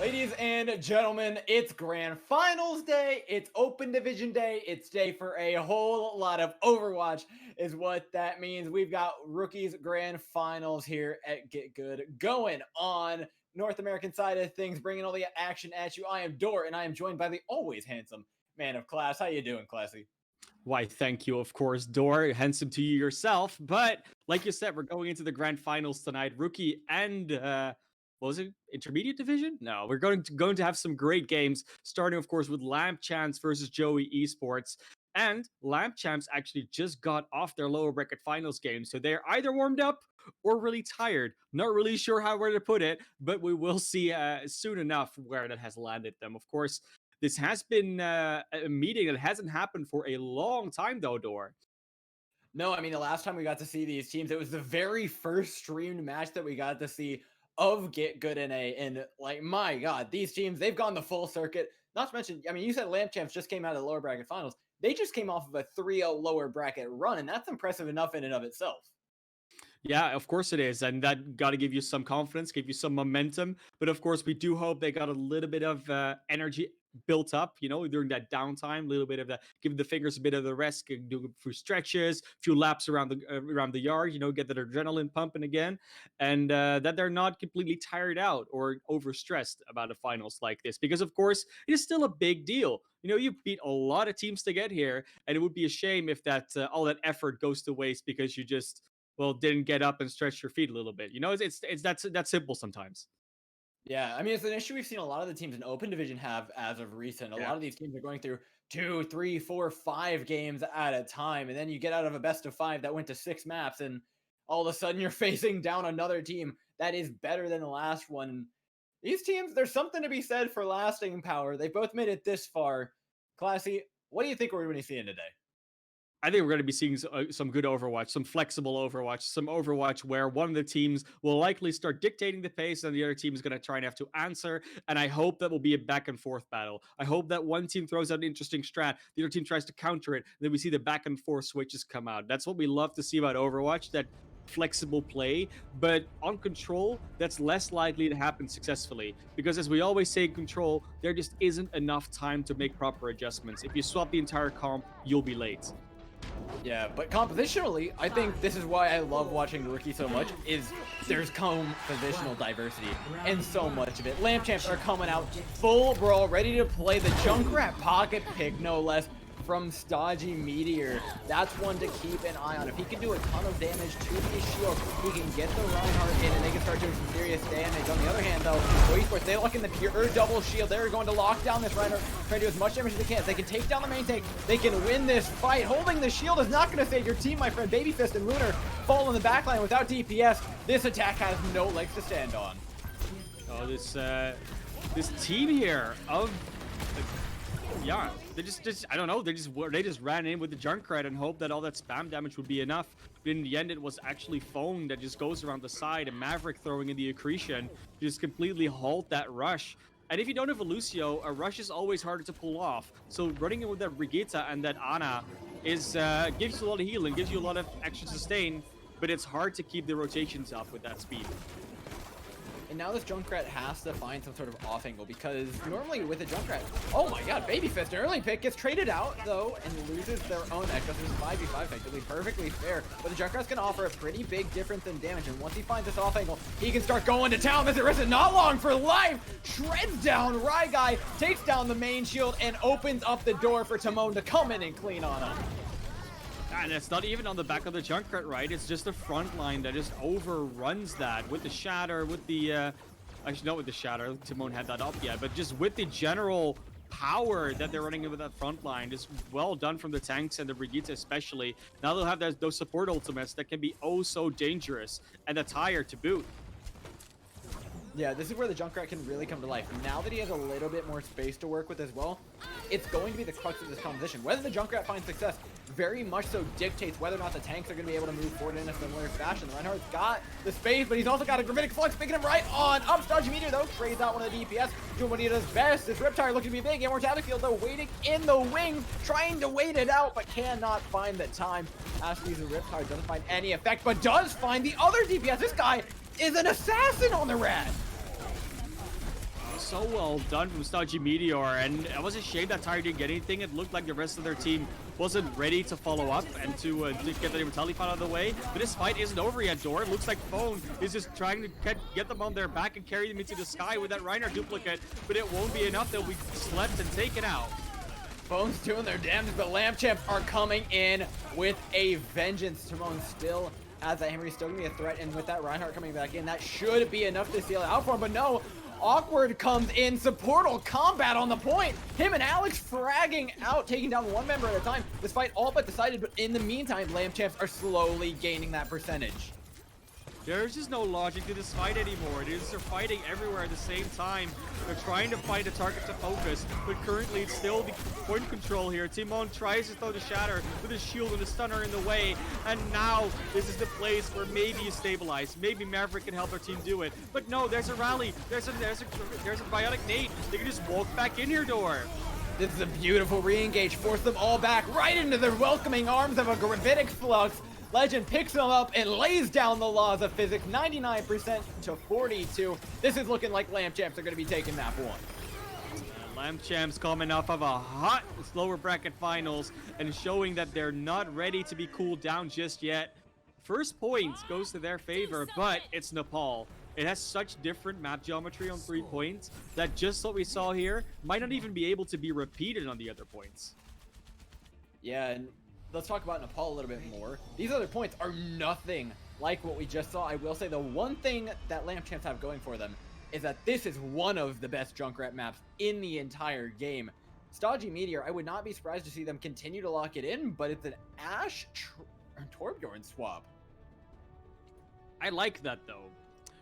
Ladies and gentlemen, it's Grand Finals Day, it's Open Division Day, it's day for a whole lot of Overwatch is what that means. We've got Rookies Grand Finals here at GitGud going on North American side of things, bringing all the action at you. I am Dor, and I am joined by the always handsome man of class. How you doing, Classy? Why, thank you, of course, Dor. Handsome to you yourself. But like you said, we're going into the grand finals tonight. Rookie and what was it? Intermediate division? No, we're going to have some great games. Starting, of course, with Lamp Champs versus Joey Esports. And Lamp Champs actually just got off their lower bracket finals game, so they're either warmed up or really tired. Not really sure where to put it, but we will see soon enough where that has landed them. Of course, this has been a meeting that hasn't happened for a long time, though, Dor. No, I mean, the last time we got to see these teams, it was the very first streamed match that we got to see of GitGud NA. And like, my God, these teams, they've gone the full circuit. Not to mention, I mean, you said Lamp Champs just came out of the lower bracket finals. They just came off of a 3-0 lower bracket run, and that's impressive enough in and of itself. Yeah, of course it is. And that got to give you some confidence, give you some momentum. But of course, we do hope they got a little bit of energy built up, during that downtime, a little bit of that, give the fingers a bit of the rest, do a few stretches, a few laps around the yard, get that adrenaline pumping again, and that they're not completely tired out or overstressed about a finals like this. Because of course, it is still a big deal. You beat a lot of teams to get here, and it would be a shame if that all that effort goes to waste because you just didn't get up and stretch your feet a little bit. It's that simple sometimes. Yeah, I mean, it's an issue we've seen a lot of the teams in Open Division have as of recent. A lot of these teams are going through 2, 3, 4, 5 games at a time, and then you get out of a best of 5 that went to 6 maps, and all of a sudden you're facing down another team that is better than the last one. These teams, there's something to be said for lasting power. They both made it this far. Classy, what do you think we're going to be seeing today? I think we're going to be seeing some good Overwatch, some flexible Overwatch, some Overwatch where one of the teams will likely start dictating the pace and the other team is going to try and have to answer. And I hope that will be a back and forth battle. I hope that one team throws out an interesting strat, the other team tries to counter it, and then we see the back and forth switches come out. That's what we love to see about Overwatch, that flexible play. But on Control, that's less likely to happen successfully because, as we always say in Control, there just isn't enough time to make proper adjustments. If you swap the entire comp, you'll be late. Yeah, but compositionally, I think this is why I love watching Rookie so much, is there's compositional diversity, and so much of it. Lamp Champs are coming out full brawl, ready to play the Junkrat pocket pick, no less, from Stodgy Meteor. That's one to keep an eye on. If he can do a ton of damage to these shields, he can get the Reinhardt in, and they can start doing some serious damage. On the other hand, though, Esports, they look in the pure double shield. They're going to lock down this Reinhardt, trying to do as much damage as they can. If they can take down the main tank, they can win this fight. Holding the shield is not going to save your team, my friend. Babyfist and Lunar fall in the backline without DPS. This attack has no legs to stand on. Oh, this team here of... Yeah, they just I don't know. They just ran in with the Junkrat and hoped that all that spam damage would be enough. But in the end, it was actually Phone that just goes around the side and Maverick throwing in the accretion to just completely halt that rush. And if you don't have a Lucio, a rush is always harder to pull off. So running in with that Brigitte and that Ana is gives you a lot of healing, gives you a lot of extra sustain, but it's hard to keep the rotations up with that speed. And now this Junkrat has to find some sort of off angle, because normally with a Junkrat, oh my God, Babyfist, an early pick, gets traded out though and loses their own Echo. This is 5v5 effectively, perfectly fair. But the Junkrat's gonna offer a pretty big difference in damage, and once he finds this off angle, he can start going to town. Mr. Rissa, not long for life, shreds down Guy, takes down the main shield, and opens up the door for Timon to come in and clean on him. And it's not even on the back of the Junkrat, right? It's just the front line that just overruns that with the Shatter, with the... actually, not with the Shatter. Timon had that up yet. But just with the general power that they're running in with that front line. Just well done from the tanks and the Brigitte especially. Now they'll have those support ultimates that can be oh so dangerous. And the tire to boot. Yeah, this is where the Junkrat can really come to life. Now that he has a little bit more space to work with as well, it's going to be the crux of this composition. Whether the Junkrat finds success very much so dictates whether or not the tanks are going to be able to move forward in a similar fashion. Reinhardt's got the space, but he's also got a Gravitic Flux, picking him right on up. Stodgy Meteor, though, trades out one of the DPS, doing what he does best. This Riptire looking to be big. Immortality Field, though, waiting in the wings, trying to wait it out, but cannot find the time. As to use the Riptire, doesn't find any effect, but does find the other DPS. This guy is an assassin on the rat. so well done from Stodgy Meteor, and it was a shame that Tire didn't get anything. It looked like the rest of their team wasn't ready to follow up and to get the Immortality Pot out of the way. But this fight isn't over yet, Door. It looks like Phone is just trying to get them on their back and carry them into the sky with that Reinhardt duplicate, but it won't be enough. They'll be slept and taken out. Phone's doing their damage, but Lamp Champs are coming in with a vengeance. Timon still has that hammer. He's still gonna be a threat, and with that Reinhardt coming back in, that should be enough to seal it out for him, but no. Awkward comes in, supportal combat on the point. Him and Alex fragging out, taking down one member at a time. This fight all but decided, but in the meantime, Lamp Champs are slowly gaining that percentage. There's just no logic to this fight anymore. They're fighting everywhere at the same time. They're trying to find a target to focus, but currently it's still the point control here. Timon tries to throw the shatter with his shield and the stunner in the way, and now this is the place where maybe you stabilize. Maybe Maverick can help their team do it, but no, there's a rally. There's a biotic nade. They can just walk back in your door. This is a beautiful re-engage. Force them all back right into the welcoming arms of a gravitic flux. Legend picks them up and lays down the laws of physics, 99% to 42. This is looking like Lamp Champs are going to be taking map 1. Lamp Champs coming off of a hot lower bracket finals and showing that they're not ready to be cooled down just yet. First point goes to their favor, but it's Nepal. It has such different map geometry on 3 points that just what we saw here might not even be able to be repeated on the other points. Yeah, and let's talk about Nepal a little bit more. These other points are nothing like what we just saw. I will say the one thing that Lamp Champs have going for them is that this is one of the best Junkrat maps in the entire game. Stodgy Meteor, I would not be surprised to see them continue to lock it in, but it's an Ashe Torbjorn swap. I like that though,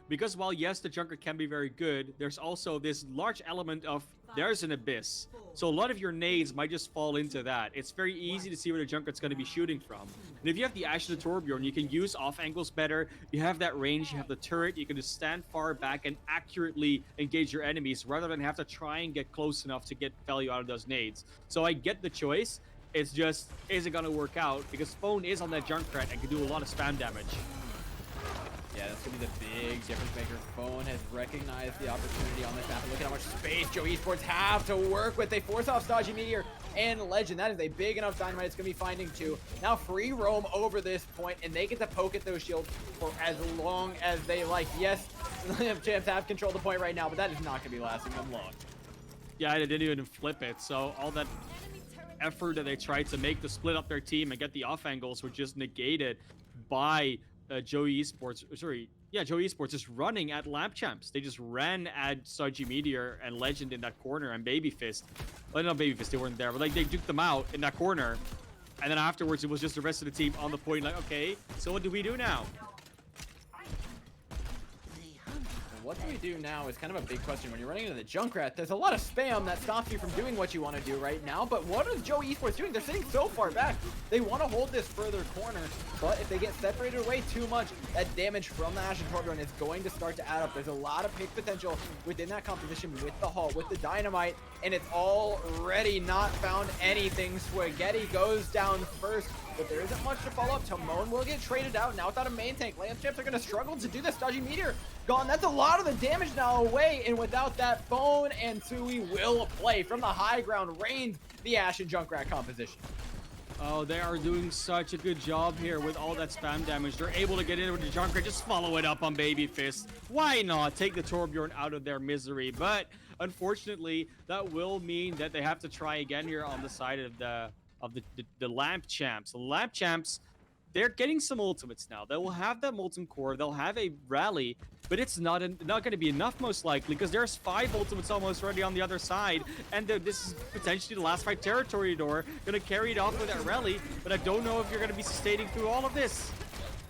because while yes, the Junkrat can be very good, there's also this large element of there's an abyss. So a lot of your nades might just fall into that. It's very easy to see where the Junkrat's going to be shooting from. And if you have the Ashe and the Torbjorn, you can use off angles better. You have that range, you have the turret, you can just stand far back and accurately engage your enemies rather than have to try and get close enough to get value out of those nades. So I get the choice. It's just, is it going to work out? Because Phone is on that Junkrat and can do a lot of spam damage. Yeah, that's going to be the big difference maker. Phone has recognized the opportunity on this map. Look at how much space Joe Esports have to work with. They force off Stodgy Meteor and Legend. That is a big enough dynamite. It's going to be finding 2. Now free roam over this point, and they get to poke at those shields for as long as they like. Yes, Lamp Champs have control of the point right now, but that is not going to be lasting them long. Yeah, they didn't even flip it. So all that effort that they tried to make to split up their team and get the off angles were just negated by Joey Esports, Joey Esports just running at Lamp Champs. They just ran at Stodgy Meteor and Legend in that corner, and Babyfist. Well, not Babyfist, they weren't there, but like they duked them out in that corner. And then afterwards, it was just the rest of the team on the point, like, okay, so what do we do now? What do we do now is kind of a big question. When you're running into the Junkrat, there's a lot of spam that stops you from doing what you want to do right now. But what is Joe Esports doing? They're sitting so far back. They want to hold this further corner, but if they get separated away too much, that damage from the Ashe and Torbjorn is going to start to add up. There's a lot of pick potential within that composition with the Halt, with the Dynamite, and it's already not found anything. Spaghetti goes down first, but there isn't much to follow up. Timon will get traded out now without a main tank. Lamp Champs are going to struggle to do this. Stodgy Meteor gone. That's a lot of the damage now away, and without that, Phone and Sui will play from the high ground, reigns the Ashe and Junkrat composition. Oh, they are doing such a good job here with all that spam damage. They're able to get in with the Junkrat, just follow it up on Babyfist. Why not take the Torbjorn out of their misery? But unfortunately, that will mean that they have to try again here on the side of the Lamp Champs. The Lamp Champs, they're getting some ultimates now. They will have that Molten Core. They'll have a rally, but it's not going to be enough most likely because there's 5 ultimates almost already on the other side, and this is potentially the last fight territory door. Going to carry it off with that rally, but I don't know if you're going to be sustaining through all of this.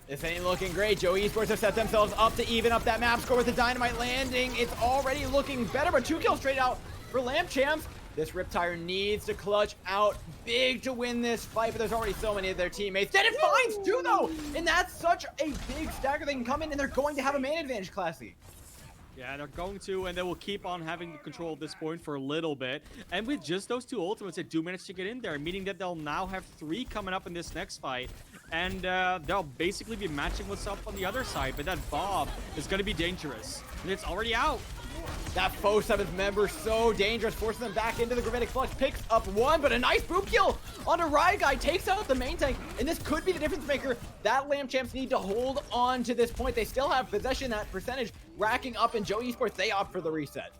This ain't looking great. Joe Esports have set themselves up to even up that map score with the Dynamite landing. It's already looking better, but 2 kills straight out for Lamp Champs. This Riptire needs to clutch out big to win this fight, but there's already so many of their teammates that it finds 2 though, and that's such a big stagger. They can come in and they're going to have a main advantage, Classy. Yeah, they're going to, and they will keep on having control of this point for a little bit. And with just those 2 ultimates, they do manage to get in there, meaning that they'll now have 3 coming up in this next fight. And they'll basically be matching what's up on the other side. But that Bob is going to be dangerous. And it's already out. That foe 7th member so dangerous, forcing them back into the Gravitic Flux. Picks up one, but a nice boop kill onto Guy, takes out the main tank, and this could be the difference maker that Lamp Champs need to hold on to this point. They still have possession, that percentage racking up, and Joe Esports, they opt for the reset.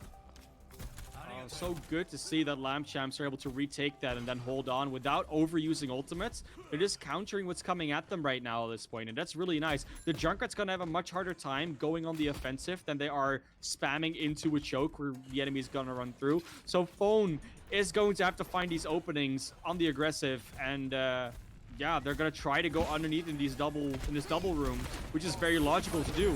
So good to see that Lamp Champs are able to retake that and then hold on without overusing ultimates. They're just countering what's coming at them right now at this point, and that's really nice. The Junkrat's gonna have a much harder time going on the offensive than they are spamming into a choke where the enemy is gonna run through. So Phone is going to have to find these openings on the aggressive, and yeah, they're gonna try to go underneath in this double room, which is very logical to do.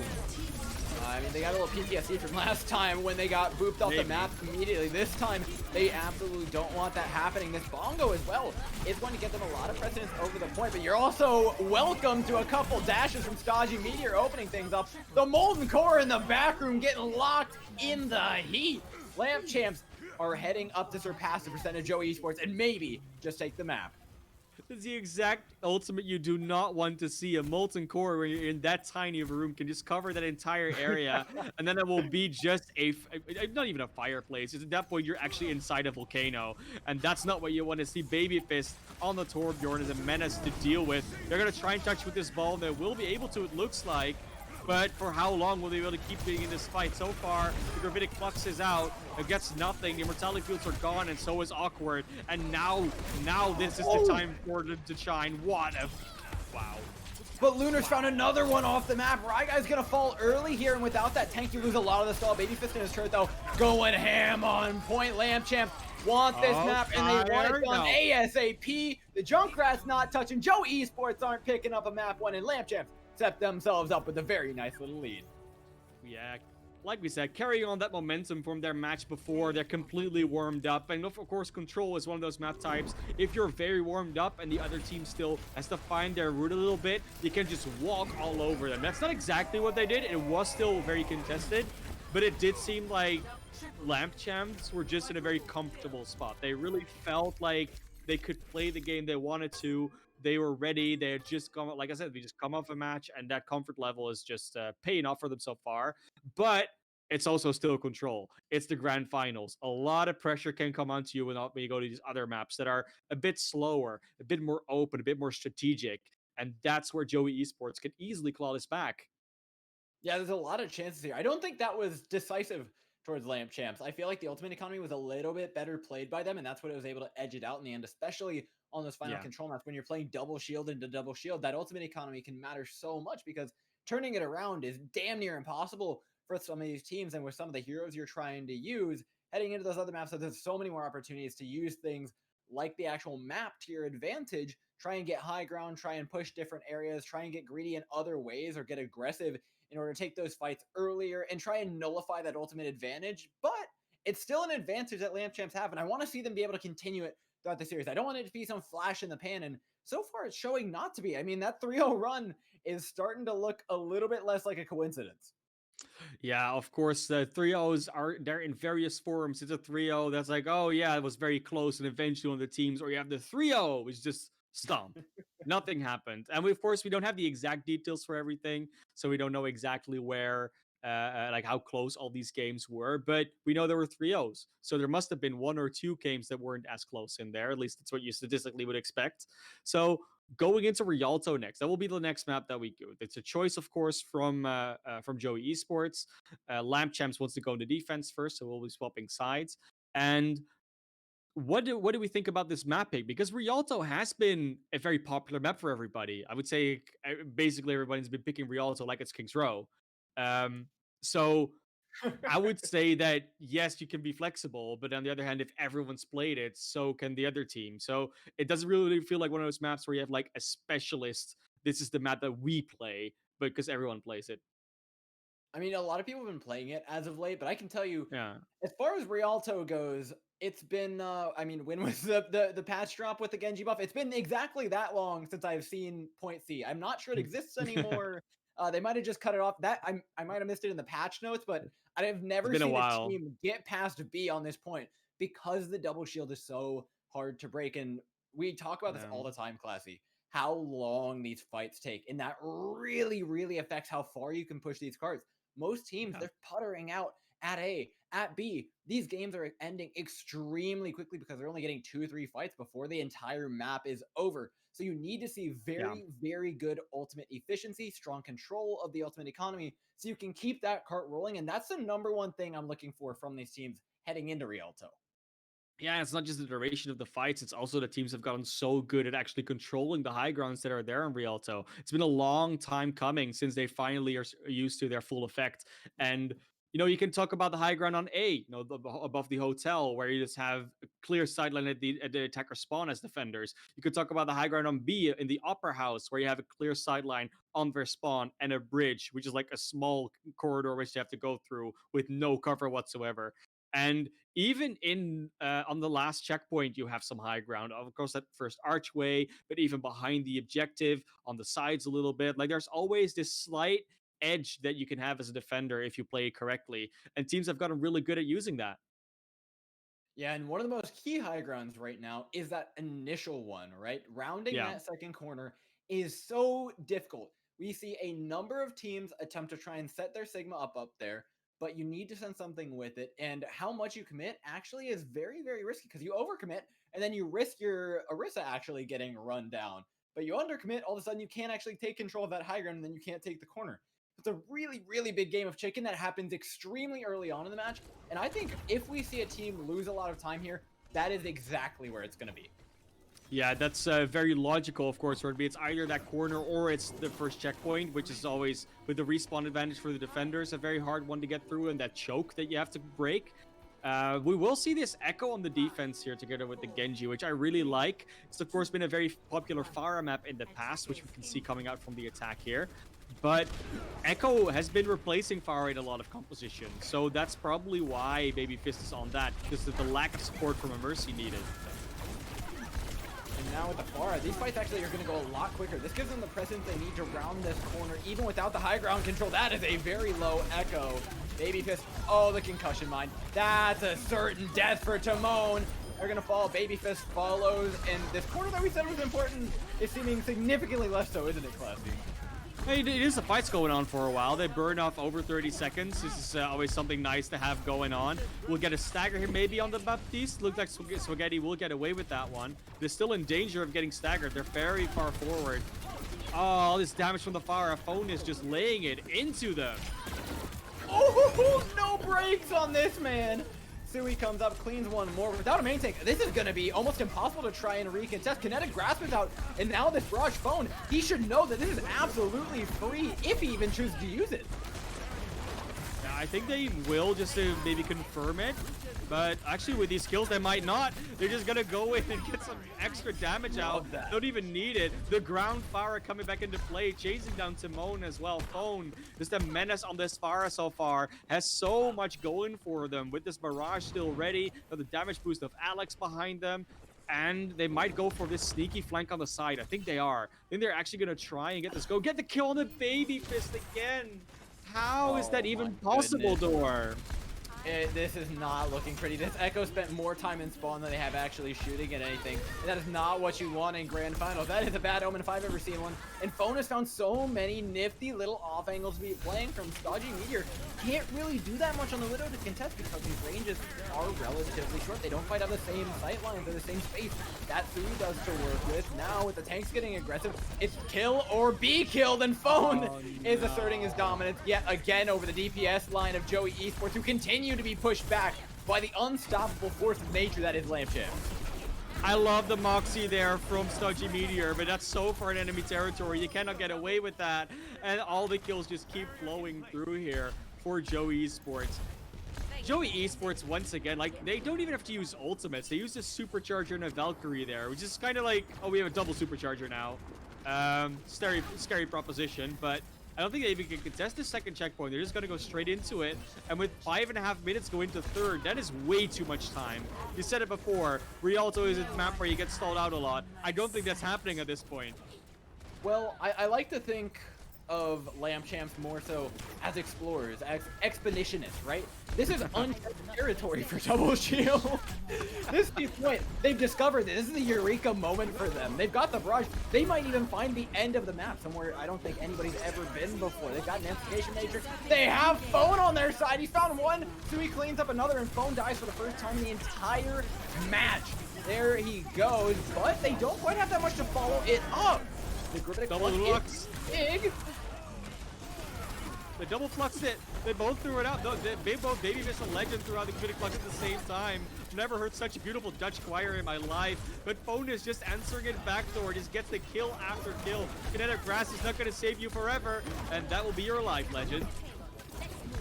I mean, they got a little PTSD from last time when they got booped off the map immediately. This time, they absolutely don't want that happening. This Bongo as well is going to get them a lot of precedence over the point, but you're also welcome to a couple dashes from Stodgy Meteor opening things up. The Molten Core in the back room getting locked in the heat. Lamp Champs are heading up to surpass the percent of Joe Esports and maybe just take the map. It's the exact ultimate you do not want to see. A Molten Core where you're in that tiny of a room can just cover that entire area, and then it will be just not even a fireplace. At that point, you're actually inside a volcano, and that's not what you want to see. Baby Fist on the Torbjorn is a menace to deal with. They're going to try and touch with this ball. They will be able to, it looks like. But for how long will they be able to keep being in this fight? So far, the Gravitic Flux is out. It gets nothing. The Immortality Fields are gone, and so is Awkward. And now this is the time for them to shine. What a... Wow. But Lunar's found another one off the map. Guy's gonna fall early here, and without that tank, you lose a lot of the stall. Babyfist in his turret, though, going ham on point. Lamp Champ want this map, and they want it done ASAP. The Junkrat's not touching. Joe Esports aren't picking up a map one, and Lamp Champs set themselves up with a very nice little lead. Yeah, like we said, carrying on that momentum from their match before, they're completely warmed up. And of course, Control is one of those map types. If you're very warmed up and the other team still has to find their route a little bit, you can just walk all over them. That's not exactly what they did. It was still very contested, but it did seem like Lamp Champs were just in a very comfortable spot. They really felt like they could play the game they wanted to. They were ready. They had just come, like I said, we just come off a match, and that comfort level is just paying off for them so far. But it's also still Control. It's the grand finals. A lot of pressure can come onto you when you go to these other maps that are a bit slower, a bit more open, a bit more strategic. And that's where Joey Esports could easily claw this back. Yeah, there's a lot of chances here. I don't think that was decisive towards Lamp Champs. I feel like the Ultimate Economy was a little bit better played by them, and that's what it was able to edge it out in the end, especially on those final control maps. When you're playing double shield into double shield, that Ultimate Economy can matter so much because turning it around is damn near impossible for some of these teams. And with some of the heroes you're trying to use, heading into those other maps, so there's so many more opportunities to use things like the actual map to your advantage, try and get high ground, try and push different areas, try and get greedy in other ways or get aggressive in order to take those fights earlier and try and nullify that ultimate advantage. But it's still an advantage that Lamp Champs have, and I want to see them be able to continue it throughout the series. I don't want it to be some flash in the pan, and so far it's showing not to be. I mean, that 3-0 run is starting to look a little bit less like a coincidence. Yeah, of course, the 3-0s are there in various forms. It's a 3-0 that's like, oh yeah, it was very close, and eventually on the teams, or you have the 3-0, which just stomp. Nothing happened. And of course, we don't have the exact details for everything, so we don't know exactly where, like how close all these games were, but we know there were 3-0s. So there must have been one or two games that weren't as close in there. At least that's what you statistically would expect. So going into Rialto next, that will be the next map that we do. It's a choice, of course, from Joey Esports. Lamp Champs wants to go into defense first, so we'll be swapping sides. And what do we think about this map pick? Because Rialto has been a very popular map for everybody. I would say basically everybody's been picking Rialto like it's King's Row. So I would say that yes, you can be flexible, but on the other hand, if everyone's played it, so can the other team. So it doesn't really feel like one of those maps where you have like a specialist. This is the map that we play, but because everyone plays it. I mean, a lot of people have been playing it as of late, but I can tell you, Yeah. as far as Rialto goes, it's been, I mean, when was the patch drop with the Genji buff? It's been exactly that long since I've seen Point C. I'm not sure it exists anymore. They might have just cut it off. That I might have missed it in the patch notes, but I have never been a seen a while. team get past B on this point because the double shield is so hard to break. And we talk about this all the time, Classy, how long these fights take. And that really, really affects how far you can push these cards. Most teams, they're puttering out at A, at B. These games are ending extremely quickly because they're only getting 2 or 3 fights before the entire map is over. So you need to see Yeah. very good ultimate efficiency, strong control of the ultimate economy, so you can keep that cart rolling. And that's the number one thing I'm looking for from these teams heading into Rialto. Yeah, it's not just the duration of the fights, it's also the teams have gotten so good at actually controlling the high grounds that are there in Rialto. It's been a long time coming since they finally are used to their full effect. And you can talk about the high ground on A, above the hotel, where you just have a clear sideline at the attacker spawn as defenders. You could talk about the high ground on B in the upper house, where you have a clear sideline on their spawn and a bridge, which is like a small corridor which you have to go through with no cover whatsoever. And even in on the last checkpoint, you have some high ground. Of course, that first archway, but even behind the objective, on the sides a little bit. Like there's always this slight edge that you can have as a defender if you play correctly. And teams have gotten really good at using that. Yeah, and one of the most key high grounds right now is that initial one, right? Rounding Yeah. that second corner is so difficult. We see a number of teams attempt to try and set their Sigma up there, but you need to send something with it. And how much you commit actually is very risky because you overcommit and then you risk your Orisa actually getting run down. But you undercommit, all of a sudden you can't actually take control of that high ground and then you can't take the corner. It's a really big game of chicken that happens extremely early on in the match. And I think if we see a team lose a lot of time here, that is exactly where it's going to be. Yeah, that's very logical, of course, where it's either that corner or it's the first checkpoint, which is always, with the respawn advantage for the defenders, a very hard one to get through, and that choke that you have to break. We will see this Echo on the defense here together with the Genji, which I really like. It's, of course, been a very popular Pharah map in the past, which we can see coming out from the attack here. But Echo has been replacing Pharah in a lot of composition, so that's probably why Babyfist is on that, because of the lack of support from a Mercy needed. And now with the Pharah, these fights actually are going to go a lot quicker. This gives them the presence they need to round this corner, even without the high ground control. That is a very low Echo. Babyfist, oh, the concussion mine. That's a certain death for Timon. They're going to fall. Babyfist follows, and this corner that we said was important is seeming significantly less so, isn't it, Classy? Hey, it is the fight's going on for a while. They burn off over 30 seconds. This is always something nice to have going on. We'll get a stagger here maybe on the Baptiste. Looks like Spaghetti will get away with that one. They're still in danger of getting staggered. They're very far forward. Oh, all this damage from the Pharah. Phone is just laying it into them. Oh, no breaks on this, man. Sui comes up, cleans one more without a main tank. This is going to be almost impossible to try and recontest. Kinetic Grasp is out, and now this Barrage Phone, he should know that this is absolutely free if he even chooses to use it. Yeah, I think they will, just to maybe confirm it. But actually, with these skills, they might not. They're just going to go in and get some extra damage out. Don't even need it. The ground Pharah coming back into play, chasing down Timon as well. Phone, just a menace on this Pharah so far, has so much going for them. With this Barrage still ready, the damage boost of Alex behind them. And they might go for this sneaky flank on the side. I think they are. I think they're actually going to try and get this go. Get the kill on the Babyfist again. How is that even possible, Door? This is not looking pretty. This Echo spent more time in spawn than they have actually shooting at anything. And that is not what you want in Grand Finals. That is a bad omen if I've ever seen one. And Phone has found so many nifty little off angles to be playing from Stodgy Meteor. Can't really do that much on the Widow to contest because these ranges are relatively short. They don't quite have the same sight lines or the same space that Sui does to work with. Now with the tanks getting aggressive, it's kill or be killed, and Phone is asserting his dominance yet again over the DPS line of Joey Esports, who continue to be pushed back by the unstoppable force of nature that is Lampchamp. I love the Moxie there from Stodgy Meteor, but that's so far in enemy territory. You cannot get away with that. And all the kills just keep flowing through here for Joey Esports. Joey Esports, once again, like, they don't even have to use ultimates. They use a supercharger and a Valkyrie there, which is kind of like, oh, we have a double supercharger now. Scary proposition, but I don't think they even can contest the second checkpoint. They're just going to go straight into it. And with 5.5 minutes going to third, that is way too much time. You said it before, Rialto is a map where you get stalled out a lot. I don't think that's happening at this point. Well, I like to think of Lamp Champs more so as explorers, as expeditionists, right? This is uncharted territory for Double Shield. This is the point. They've discovered this. This is the Eureka moment for them. They've got the barrage. They might even find the end of the map somewhere I don't think anybody's ever been before. They've got an amplification matrix. They have Phone on their side. He's found one. Sui cleans up another, and Phone dies for the first time in the entire match. There he goes, but they don't quite have that much to follow it up. The Gravitic Double flux. Big. They double fluxed it. They both threw it out. They both Babyface and Legend threw out the Gravitic flux at the same time. Never heard such a beautiful Dutch choir in my life. But Phone is just answering it backdoor. Just gets the kill after kill. Kinetic Grass is not going to save you forever, and that will be your life, Legend.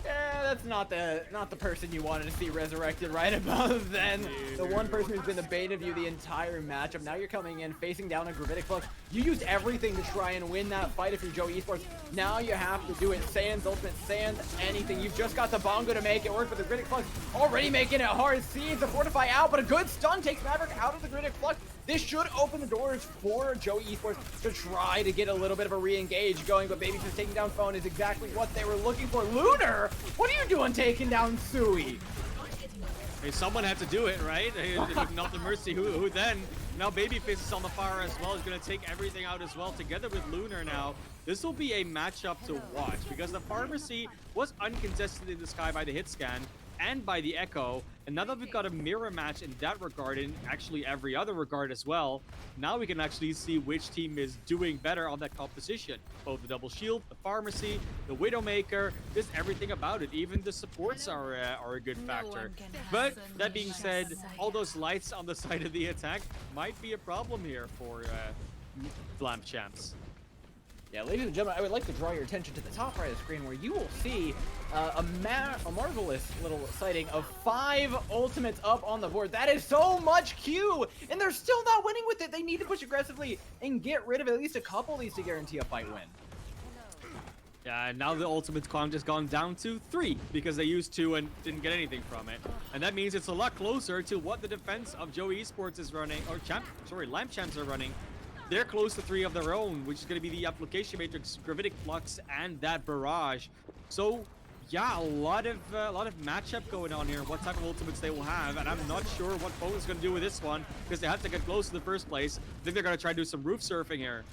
Yeah, that's not the person you wanted to see resurrected right above then. The one person who's been the bane of you the entire matchup. Now you're coming in, facing down a Gravitic Flux. You used everything to try and win that fight if you're Joe Esports. Now you have to do it. Sans, ultimate, Sans, anything. You've just got the Bongo to make it work, but the Gravitic Flux already making it hard. Sees the Fortify out, but a good stun takes Maverick out of the Gravitic Flux. This should open the doors for Joe Esports to try to get a little bit of a re-engage going, but Babyface taking down Phone is exactly what they were looking for. Lunar, what are you doing taking down Sui? Hey, someone had to do it, right? If not the Mercy, who then? Now Babyface is on the fire as well. He's going to take everything out as well, together with Lunar now. This will be a matchup to watch, because the Pharmacy was uncontested in the sky by the hit scan and by the Echo, and now that we've got a mirror match in that regard, and actually every other regard as well, now we can actually see which team is doing better on that composition. Both the Double Shield, the Pharmacy, the Widowmaker, just everything about it. Even the supports are a good factor. But that being said, all those lights on the side of the attack might be a problem here for Lamp Champs. Yeah, ladies and gentlemen, I would like to draw your attention to the top right of the screen, where you will see a marvelous little sighting of 5 ultimates up on the board. That is so much Q, and they're still not winning with it. They need to push aggressively and get rid of at least a couple of these to guarantee a fight win. Yeah, now the ultimate count has gone down to 3 because they used 2 and didn't get anything from it. And that means it's a lot closer to what the defense of Joe Esports is running, or Lamp Champs are running. They're close to 3 of their own, which is going to be the Application Matrix, Gravitic Flux, and that Barrage. So, yeah, a lot of matchup going on here, what type of ultimates they will have, and I'm not sure what Phone is going to do with this one, because they have to get close in the first place. I think they're going to try to do some roof surfing here.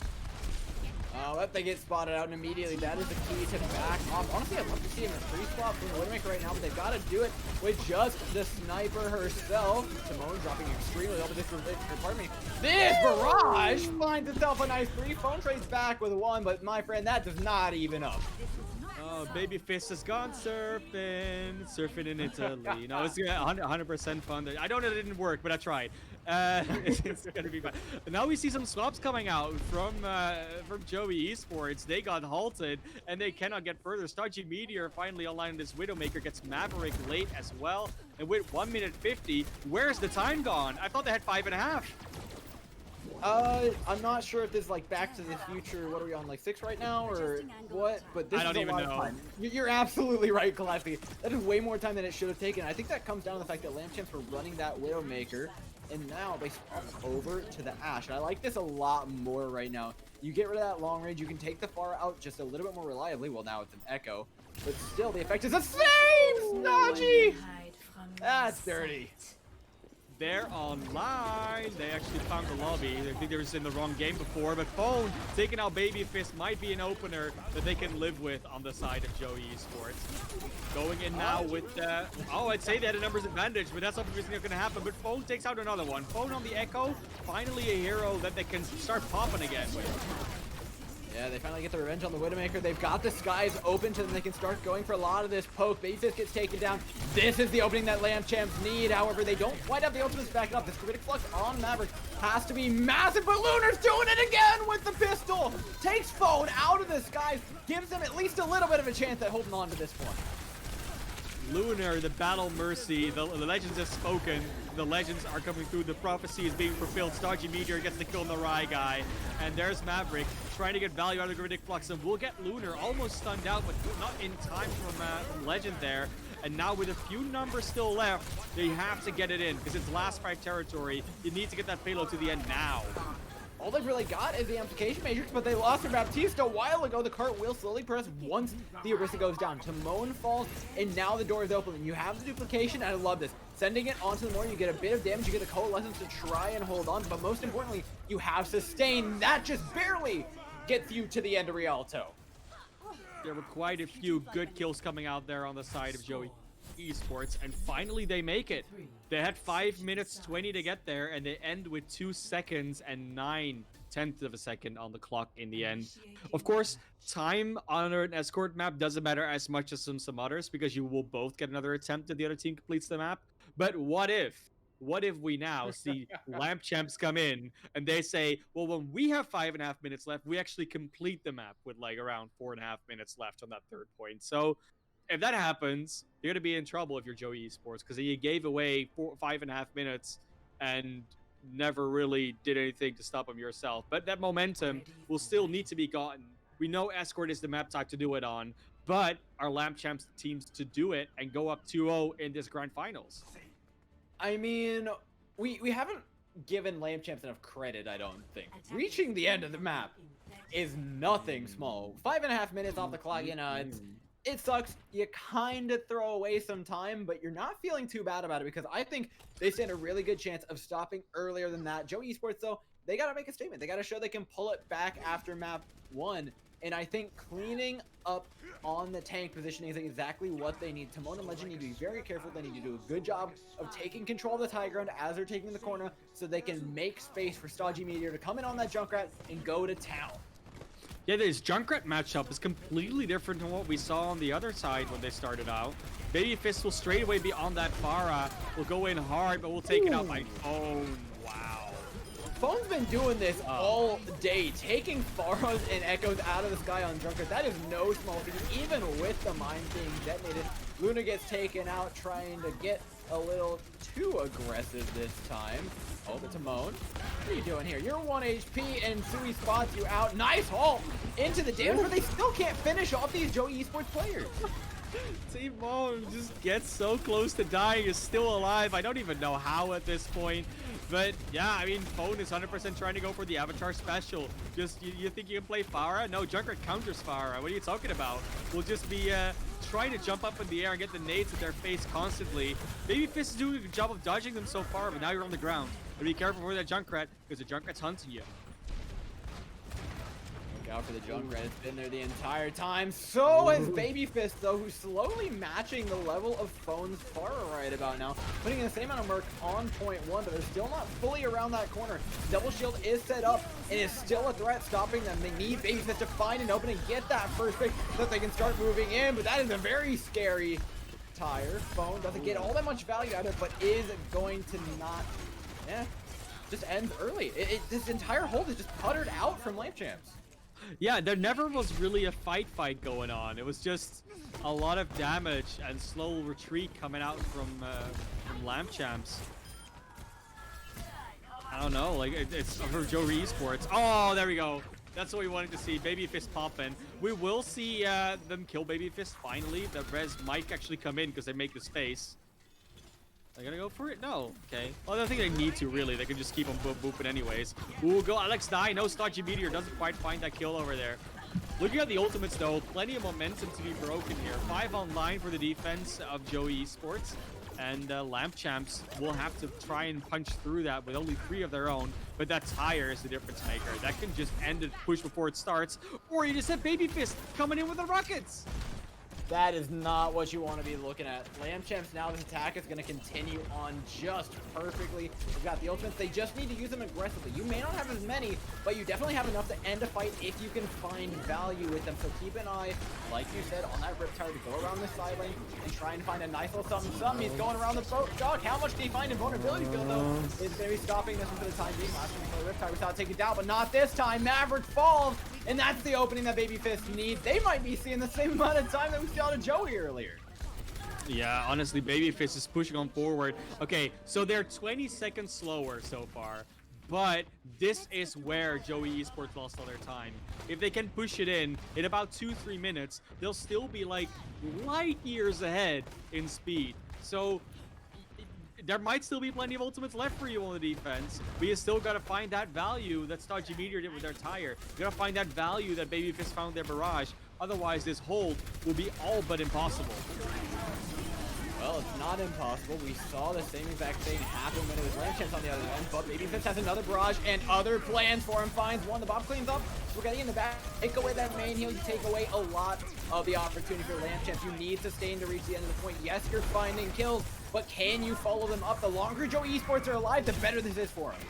Let they get spotted out, and immediately that is the key to back off. Honestly, I'd love to see him in a free spot from the Widowmaker right now, but they've got to do it with just the sniper herself. Simone dropping extremely low, but this Barrage finds itself a nice 3. Phone trades back with 1, but my friend, that does not even up. Oh, Babyface has gone surfing in Italy. You know, it's 100% fun. I don't know it didn't work, but I tried. It's gonna be fun. Now we see some swaps coming out from Joey Esports. They got halted and they cannot get further. Starchy Meteor finally aligned. This Widowmaker gets Maverick late as well. And with 1 minute 50, where's the time gone? I thought they had 5.5. I'm not sure if this is like Back to the Future. What are we on, like 6 right now, or what? But this is a lot of time. You're absolutely right, Gillespie. That is way more time than it should have taken. I think that comes down to the fact that Lamp Champs were running that Widowmaker, and now they swap over to the Ashe. And I like this a lot more right now. You get rid of that long range, you can take the far out just a little bit more reliably. Well, now it's an Echo, but still the effect is the same! Snodgy! That's dirty. They're online. They actually found the lobby. I think they were in the wrong game before, but Phone taking out Babyface might be an opener that they can live with on the side of Joe Esports. Going in now with, I'd say they had a numbers advantage, but that's obviously not going to happen. But Phone takes out another one. Phone on the Echo, finally a hero that they can start popping again with. Yeah, they finally get the revenge on the Widowmaker. They've got the skies open to them. They can start going for a lot of this poke. Babyface gets taken down. This is the opening that Lamp Champs need. However, they don't quite have the ultimates back up. This Gravitic Flux on Maverick has to be massive, but Lunar's doing it again with the pistol. Takes Phone out of the skies. Gives them at least a little bit of a chance at holding on to this one. Lunar, the Battle Mercy, the legends have spoken. The legends are coming through. The prophecy is being fulfilled. Starchy Meteor gets the kill on the Rye guy. And there's Maverick trying to get value out of the Gravitic Flux. And we'll get Lunar almost stunned out, but not in time from Legend there. And now with a few numbers still left, they have to get it in because it's last fight territory. You need to get that payload to the end now. all they've really got is the Amplification Matrix, but they lost their Baptiste a while ago. The cart will slowly press once the Orisa goes down. Timon falls, and now the door is open. And you have the duplication, and I love this. Sending it onto the Morn, you get a bit of damage, you get the Coalescence to try and hold on, but most importantly, you have Sustain. That just barely gets you to the end of Rialto. There were quite a few good kills coming out there on the side of Joey Esports, and finally they make it. They had 5 minutes 20 to get there, and they end with 2 seconds and 9/10 of a second on the clock in the end. Of course, time on an escort map doesn't matter as much as some others, because you will both get another attempt if the other team completes the map. But what if we now see Lamp Champs come in and they say, well, when we have 5.5 minutes left, we actually complete the map with like around 4.5 minutes left on that third point. So if that happens, you're going to be in trouble if you're Joey Esports, because you gave away 5.5 minutes and never really did anything to stop them yourself. But that momentum will still need to be gotten. We know Escort is the map type to do it on, but are Lamp Champs teams to do it and go up 2-0 in this grand finals? I mean, we haven't given Lamp Champs enough credit, I don't think. Reaching the end of the map is nothing small. 5.5 minutes off the clock, you know, it sucks. You kind of throw away some time, but you're not feeling too bad about it, because I think they stand a really good chance of stopping earlier than that. Joey Esports, though, they got to make a statement. They got to show they can pull it back after map 1. And I think cleaning up on the tank positioning is exactly what they need. Timon and Legend need to be very careful. They need to do a good job of taking control of the high ground as they're taking the corner, so they can make space for Stodgy Meteor to come in on that Junkrat and go to town. Yeah, this Junkrat matchup is completely different from what we saw on the other side when they started out. Babyfist will straight away be on that Pharah. Will go in hard, but we'll take it out by Phone. Wow. Phone's been doing this all day, taking Pharahs and Echoes out of the sky on Junkrat. That is no small feat, even with the mine being detonated. Luna gets taken out, trying to get a little too aggressive this time. Oh, but Timon, what are you doing here? You're 1 HP, and Sui spots you out. Nice haul into the damage, but they still can't finish off these Joey Esports players. Timon just gets so close to dying, is still alive. I don't even know how at this point. But yeah, I mean, Phone is 100% trying to go for the Avatar special. Just, you think you can play Pharah? No, Junkrat counters Pharah. What are you talking about? We'll just be trying to jump up in the air and get the nades at their face constantly. Babyfist is doing a good job of dodging them so far, but now you're on the ground. But be careful for that Junkrat, because the Junkrat's hunting you. Look out for the Junkrat. It's been there the entire time. So is Babyfist, though, who's slowly matching the level of Phone's Pharah right about now. Putting in the same amount of Merc on point 1, but they're still not fully around that corner. Double shield is set up and is still a threat, stopping them. They need Babyfist to find an opening, get that first pick so that they can start moving in, but that is a very scary tire. Phone doesn't get all that much value out of it, but is going to not... Yeah, just ends early. This entire hold is just puttered out from Lamp Champs. Yeah, there never was really a fight going on. It was just a lot of damage and slow retreat coming out from Lamp Champs. I don't know, like it's for Joey Esports. Oh, there we go. That's what we wanted to see. Babyfist popping. We will see them kill Babyfist finally. The res might actually come in because they make the space. They're gonna go for it? No. Okay. Well, I don't think they need to, really. They can just keep on booping anyways. Ooh, go Alex die. No, Stodgy Meteor doesn't quite find that kill over there. Looking at the ultimates, though, plenty of momentum to be broken here. 5 online for the defense of Joey Esports. And Lamp Champs will have to try and punch through that with only 3 of their own. But that tire is the difference maker. That can just end the push before it starts. Or you just have Babyfist coming in with the rockets. That is not what you want to be looking at. Lamp Champs now, this attack is going to continue on just perfectly. They've got the ultimates. They just need to use them aggressively. You may not have as many, but you definitely have enough to end a fight if you can find value with them. So keep an eye, like you said, on that Riptide to go around the side lane and try and find a nice little something. He's going around the boat. Dog, how much did he find in vulnerability field, though? Is going to be stopping this one for the time being. Last one for the Riptide without taking it down, but not this time. Maverick falls, and that's the opening that Babyfist needs. They might be seeing the same amount of time that we saw to Joey earlier. Yeah, honestly, Babyfist is pushing on forward. Okay, so they're 20 seconds slower so far, but this is where Joey Esports lost all their time. If they can push it in about 2-3 minutes, they'll still be like light years ahead in speed. So there might still be plenty of ultimates left for you on the defense, but you still gotta find that value that Stodgy Meteor did with their tire. You gotta find that value that Babyface found their barrage. Otherwise, this hold will be all but impossible. Well, it's not impossible. We saw the same exact thing happen when it was Lampchamps on the other end, but Babyface has another barrage and other plans for him. Finds one, the Bob cleans up. We're getting in the back. Take away that main heal. You take away a lot of the opportunity for Lampchamps. You need sustain to reach the end of the point. Yes, you're finding kills, but can you follow them up? The longer Joey Esports are alive, the better this is for him.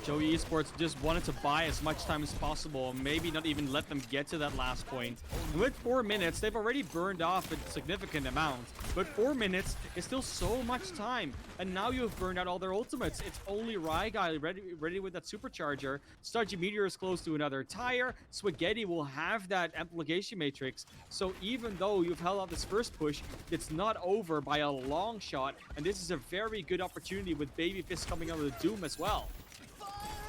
Joey Esports just wanted to buy as much time as possible, maybe not even let them get to that last point. And with 4 minutes, they've already burned off a significant amount, but 4 minutes is still so much time, and now you've burned out all their ultimates. It's only Ryguy ready with that supercharger. Stodgy Meteor is close to another tire. Swaghetti will have that amplification matrix, so even though you've held out this first push, it's not over by a long shot, and this is a very good opportunity with Babyfist coming out of the Doom as well.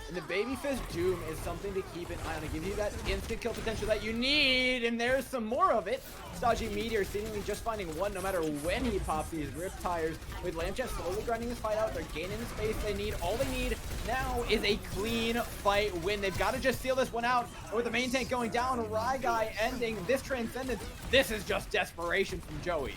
And the Babyface Doom is something to keep an eye on. It gives you that instant kill potential that you need, and there's some more of it. Stodgy Meteor seemingly just finding one no matter when he pops these rip tires. With Lampchamps slowly grinding this fight out, they're gaining the space they need. All they need now is a clean fight win. They've got to just seal this one out. And with the main tank going down, Ryguy ending this Transcendence. This is just desperation from Joey.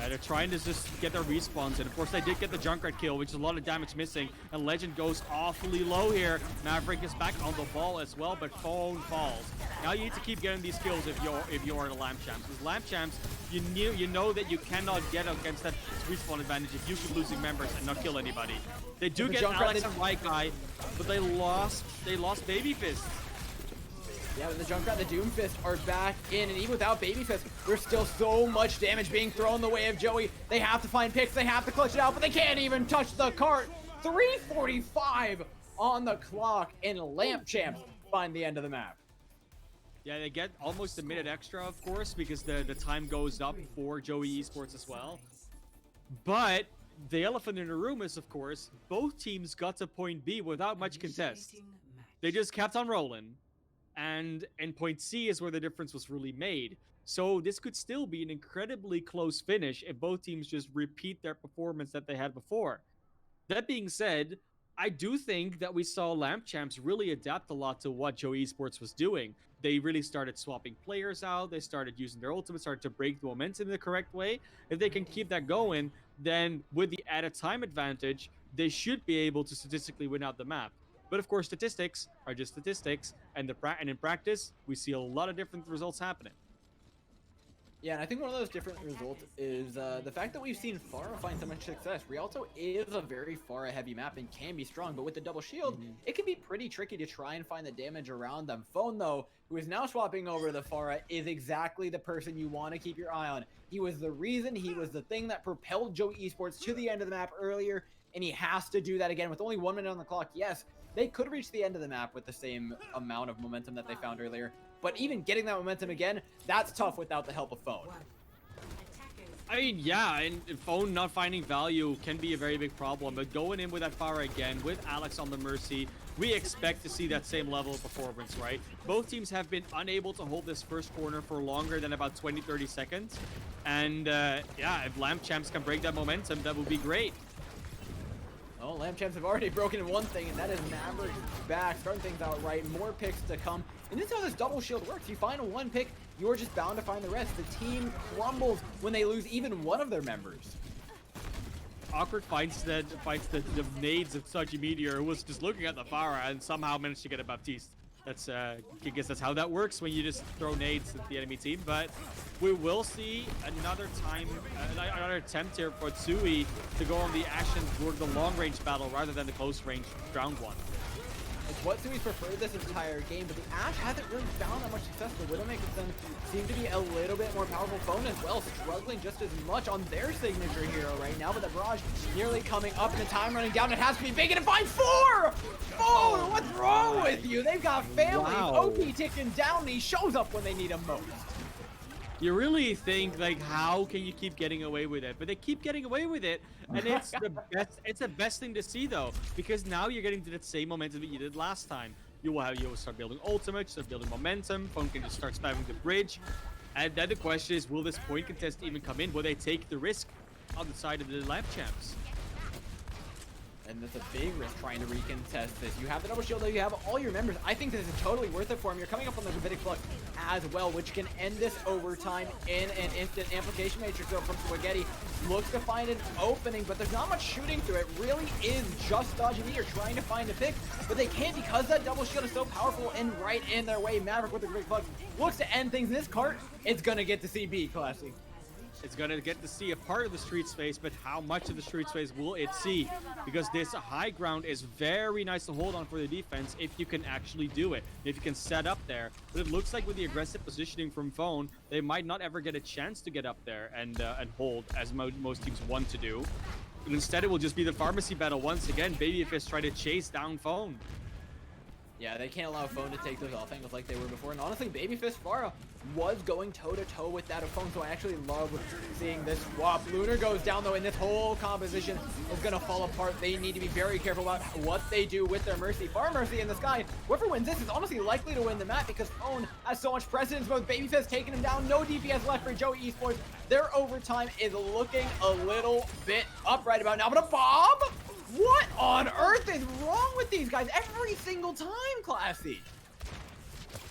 They're trying to just get their respawns in. Of course, they did get the Junkrat kill, which is a lot of damage missing. And Legend goes awfully low here. Maverick is back on the ball as well, but Phone falls. Now you need to keep getting these kills if you're the Lampchamps. Because Lampchamps, you know that you cannot get against that respawn advantage if you keep losing members and not kill anybody. They do get Alex and Ryguy, but they lost Babyfist. Yeah, but the Junkrat and the Doomfist are back in, and even without Babyfist, there's still so much damage being thrown the way of Joey. They have to find picks, they have to clutch it out, but they can't even touch the cart. 3:45 on the clock, and Lampchamps find the end of the map. Yeah, they get almost a minute extra, of course, because the time goes up for Joey Esports as well. But the elephant in the room is, of course, both teams got to point B without much contest. They just kept on rolling. And in point C is where the difference was really made. So this could still be an incredibly close finish if both teams just repeat their performance that they had before. That being said, I do think that we saw Lampchamps really adapt a lot to what Joey Esports was doing. They really started swapping players out. They started using their ultimate, started to break the momentum in the correct way. If they can keep that going, then with the added time advantage, they should be able to statistically win out the map. But of course, statistics are just statistics, and in practice, we see a lot of different results happening. Yeah, and I think one of those different results is the fact that we've seen Pharah find so much success. Rialto is a very Pharah-heavy map and can be strong, but with the double shield, it can be pretty tricky to try and find the damage around them. Phone, though, who is now swapping over to the Pharah, is exactly the person you want to keep your eye on. He was the reason, he was the thing that propelled Joey Esports to the end of the map earlier, and he has to do that again with only 1 minute on the clock. Yes, they could reach the end of the map with the same amount of momentum that they found earlier, but even getting that momentum again, that's tough without the help of Phone. I mean, yeah, and Phone not finding value can be a very big problem, but going in with that Pharah again, with Alex on the Mercy, we expect to see that same level of performance, right? Both teams have been unable to hold this first corner for longer than about 20-30 seconds, and yeah, if Lampchamps can break that momentum, that would be great. Oh, Lampchamps have already broken one thing, and that is Maverick back, starting things out right. More picks to come. And this is how this double shield works. You find one pick, you're just bound to find the rest. The team crumbles when they lose even one of their members. Awkward fights the nades of Stodgy Meteor, who was just looking at the Pharah and somehow managed to get a Baptiste. That's I guess that's how that works when you just throw nades at the enemy team. But we will see another attempt here for Tsui to go on the action toward the long range battle rather than the close range round one. It's what Tsui's preferred this entire game, but the Ashe hasn't really found that much success. The Widowmakers then seem to be a little bit more powerful. Phone as well, struggling just as much on their signature hero right now, but the barrage nearly coming up and the time running down. It has to be big, and it finds 4! Phone, what's wrong with you? They've got families. Wow. OP ticking down, and he shows up when they need him most. You really think, like, how can you keep getting away with it? But they keep getting away with it, and it's the best. It's the best thing to see, though, because now you're getting to that same momentum that you did last time. You'll start building ultimate, start building momentum. Phone can just start spamming the bridge, and then the question is, will this point contest even come in? Will they take the risk on the side of the Lamp Champs. And that's a big risk trying to recontest this. You have the double shield, though. You have all your members. I think this is totally worth it for him. You're coming up on the Davidic Flux as well, which can end this overtime in an instant. Amplification Matrix, though, from Spaghetti looks to find an opening, but there's not much shooting through it. Really is just dodging meter, trying to find a pick, but they can't because that double shield is so powerful and right in their way. Maverick with the Great Flux looks to end things. This cart, it's going to get to see B, Classy. It's going to get to see a part of the street space, but how much of the street space will it see? Because this high ground is very nice to hold on for the defense if you can actually do it, if you can set up there. But it looks like with the aggressive positioning from Phone, they might not ever get a chance to get up there and hold, as most teams want to do. But instead, it will just be the pharmacy battle once again. Babyface try to chase down Phone. Yeah, they can't allow Phone to take those off angles like they were before. And honestly, Babyfist Pharah was going toe-to-toe with that of Phone, so I actually love seeing this swap. Lunar goes down, though, and this whole composition is going to fall apart. They need to be very careful about what they do with their Mercy. Far Mercy in the sky. Whoever wins this is honestly likely to win the map because Phone has so much precedence. Both Babyfist taking him down. No DPS left for Joey Esports. Their overtime is looking a little bit up right about now. But a bomb? What on earth is wrong with these guys every single time, Classy?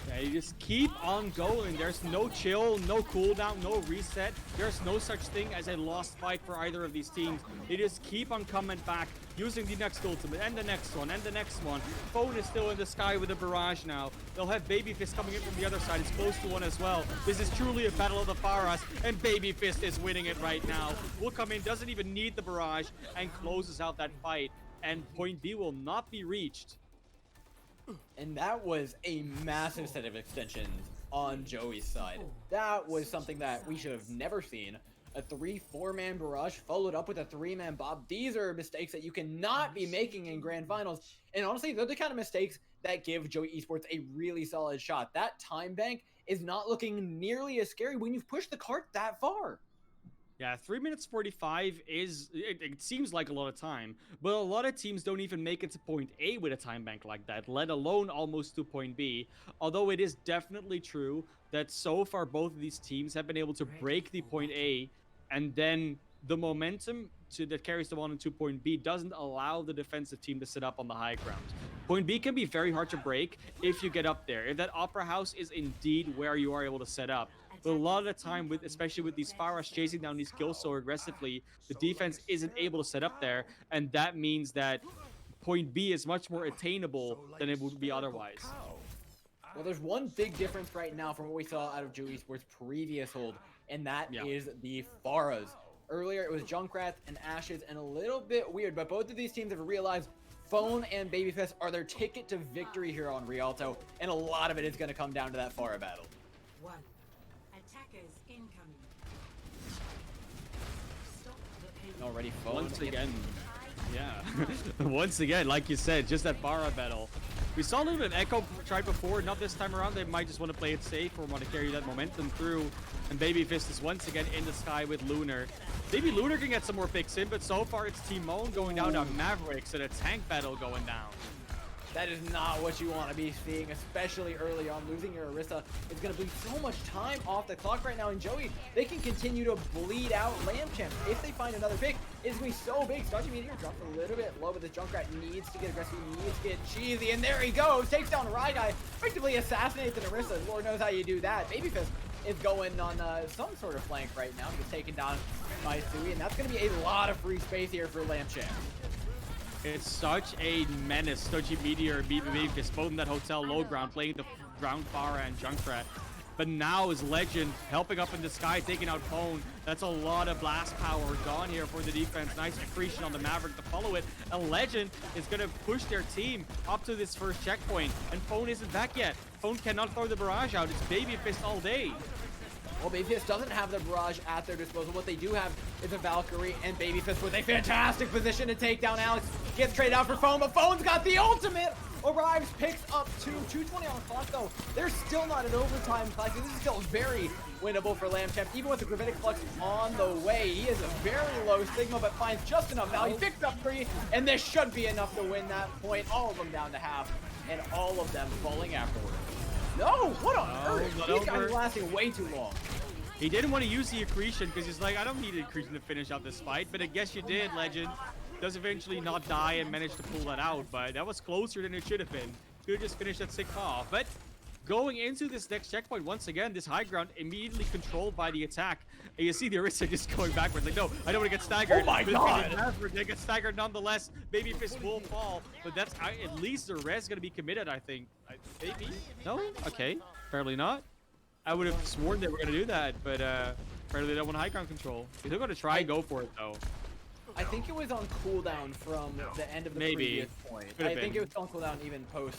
Yeah, you just keep on going. There's no chill, no cooldown, no reset. There's no such thing as a lost fight for either of these teams. They just keep on coming back, using the next ultimate, and the next one, and the next one. Phone is still in the sky with a barrage now. They'll have Babyfist coming in from the other side. It's close to one as well. This is truly a battle of the Pharas, and Babyfist is winning it right now. Will come in, doesn't even need the barrage, and closes out that fight. And point B will not be reached. And that was a massive set of extensions on Joey's side. That was something that we should have never seen. A 3-4-man barrage followed up with a 3-man Bob. These are mistakes that you cannot be making in grand finals. And honestly, they're the kind of mistakes that give Joey Esports a really solid shot. That time bank is not looking nearly as scary when you've pushed the cart that far. Yeah, 3 minutes 45 is, it seems like a lot of time, but a lot of teams don't even make it to point A with a time bank like that, let alone almost to point B. Although it is definitely true that so far both of these teams have been able to break the point A, and then the momentum that carries them on into point B doesn't allow the defensive team to sit up on the high ground. Point B can be very hard to break if you get up there, if that Opera House is indeed where you are able to set up. But a lot of the time, especially with these Pharas chasing down these kills so aggressively, the defense isn't able to set up there, and that means that point B is much more attainable than it would be otherwise. Well, there's one big difference right now from what we saw out of Joey Esports' previous hold, and that is the Pharas. Earlier, it was Junkrat and Ashes, and a little bit weird, but both of these teams have realized Phone and Babyfist are their ticket to victory here on Rialto, and a lot of it is going to come down to that Pharah battle. Attackers incoming. Already Phone. Once again, yeah. Once again, like you said, just that Pharah battle. We saw a little bit of Echo tried before, not this time around. They might just want to play it safe or want to carry that momentum through. And Babyfist is once again in the sky with Lunar. Maybe Lunar can get some more picks in, but so far it's Timon going down to Mavericks and a tank battle going down. That is not what you want to be seeing, especially early on. Losing your Orisa is going to bleed so much time off the clock right now. And Joey, they can continue to bleed out Lamp Champs. If they find another pick, it's going to be so big. Starting Meteor drops a little bit low, but the Junkrat needs to get aggressive, needs to get cheesy. And there he goes, takes down Rydai, effectively assassinates an Orisa. Lord knows how you do that. Babyfist is going on some sort of flank right now. He's taken down by Sui, and that's going to be a lot of free space here for Lamp Champs. It's such a menace. Stochi Meteor beat Babyfist both in that hotel low ground, playing the ground Pharah and Junkrat. But now is Legend helping up in the sky, taking out Phone. That's a lot of blast power gone here for the defense. Nice accretion on the Maverick to follow it. And Legend is going to push their team up to this first checkpoint. And Phone isn't back yet. Phone cannot throw the barrage out. It's Babyfist all day. Well, Babyfist doesn't have the barrage at their disposal. What they do have is a Valkyrie and Babyfist with a fantastic position to take down Alex. Gets traded out for Phone, but Phone's got the ultimate. Arrives, picks up 220 on the clock, though. They're still not in overtime class. This is still very winnable for Lamp Champ, even with the Gravitic Flux on the way. He is a very low Sigma, but finds just enough value. Picks up 3, and this should be enough to win that point. All of them down to half, and all of them falling afterwards. No, what on earth? These guys are lasting way too long. He didn't want to use the accretion because he's like, I don't need the accretion to finish out this fight. But I guess you did, Legend. Does eventually not die and manage to pull that out. But that was closer than it should have been. Could have just finished that sick off. But going into this next checkpoint, once again, this high ground immediately controlled by the attack. And you see the Orisa just going backwards. Like, no, I don't want to get staggered. Oh my but God! They get staggered nonetheless. Maybe if this will fall. But that's at least the res going to be committed, I think. Maybe? No? Okay. Apparently not. I would have sworn they were going to do that, but apparently they don't want high ground control. They're going to try and go for it, though. I think it was on cooldown from the end of the Maybe. previous point. Could've I think been. it was on cooldown even post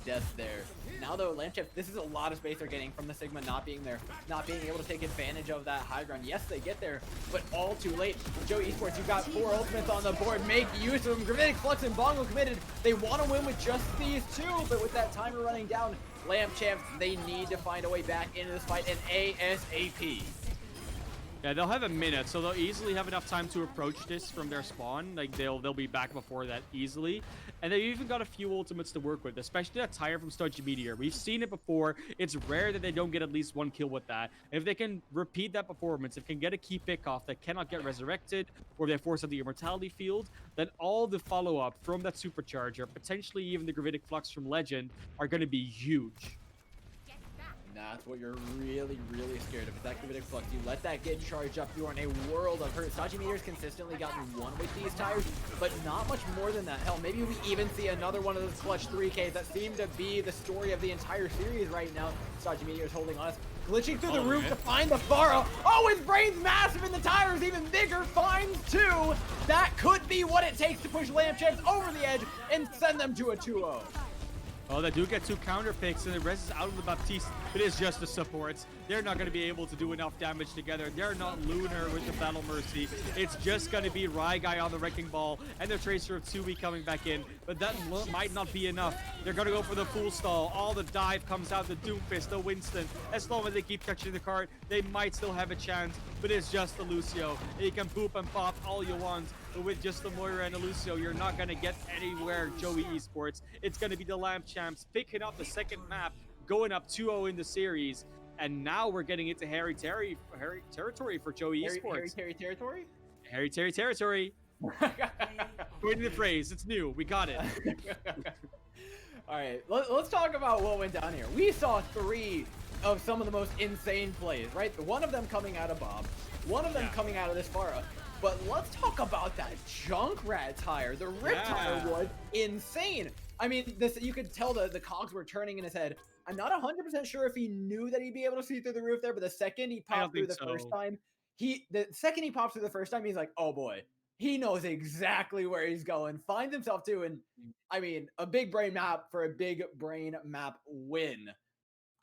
death there. Now though, Lampchef, this is a lot of space they're getting from the Sigma not being there, not being able to take advantage of that high ground. Yes, they get there, but all too late. Joe Esports, you've got 4 ultimates on the board. Make use of them. Gravitic, Flux, and Bongo committed. They want to win with just these 2, but with that timer running down, Lampchef, they need to find a way back into this fight and ASAP. Yeah, they'll have a minute, so they'll easily have enough time to approach this from their spawn. Like, they'll be back before that easily. And they've even got a few ultimates to work with, especially that tire from Studgy Meteor. We've seen it before. It's rare that they don't get at least 1 kill with that. And if they can repeat that performance, if they can get a key pick off that cannot get resurrected, or they force out the immortality field, then all the follow-up from that supercharger, potentially even the Gravitic Flux from Legend, are going to be huge. That's what you're really, really scared of. Is that Gravitic Flux. You let that get charged up, you are in a world of hurt. Sachi Meteor's consistently gotten 1 with these tires, but not much more than that. Hell, maybe we even see another one of those clutch 3Ks that seem to be the story of the entire series right now. Sachi Meteor's holding on us, glitching through the roof to find the Pharah. Oh, his brain's massive and the tire's even bigger. Finds 2. That could be what it takes to push Lampchef over the edge and send them to a 2-0. Oh, they do get 2 counter picks, and the rest is out of the Baptiste. It is just the supports. They're not going to be able to do enough damage together. They're not Lunar with the Battle Mercy. It's just going to be Rye Guy on the Wrecking Ball and the Tracer of 2 coming back in. But that might not be enough. They're going to go for the full stall. All the dive comes out, the Doomfist, the Winston. As long as they keep touching the cart, they might still have a chance. But it's just the Lucio. You can boop and pop all you want. But with just the Moira and the Lucio, you're not going to get anywhere, Joey Esports. It's going to be the Lamp Champs picking up the second map, going up 2-0 in the series. And now we're getting into hairy territory for Joey Esports. Hairy territory? Hairy territory. Coining the phrase. It's new. We got it. All right, let's talk about what went down here. We saw 3 of some of the most insane plays, right? One of them coming out of Bob, one of them coming out of this Pharah. But let's talk about that Junkrat tire. The Rip tire was insane. I mean, you could tell the cogs were turning in his head. I'm not 100% sure if he knew that he'd be able to see through the roof there, but the second he popped through the first time, he's like, oh boy, he knows exactly where he's going, finds himself too, and I mean, a big brain map for a big brain map win.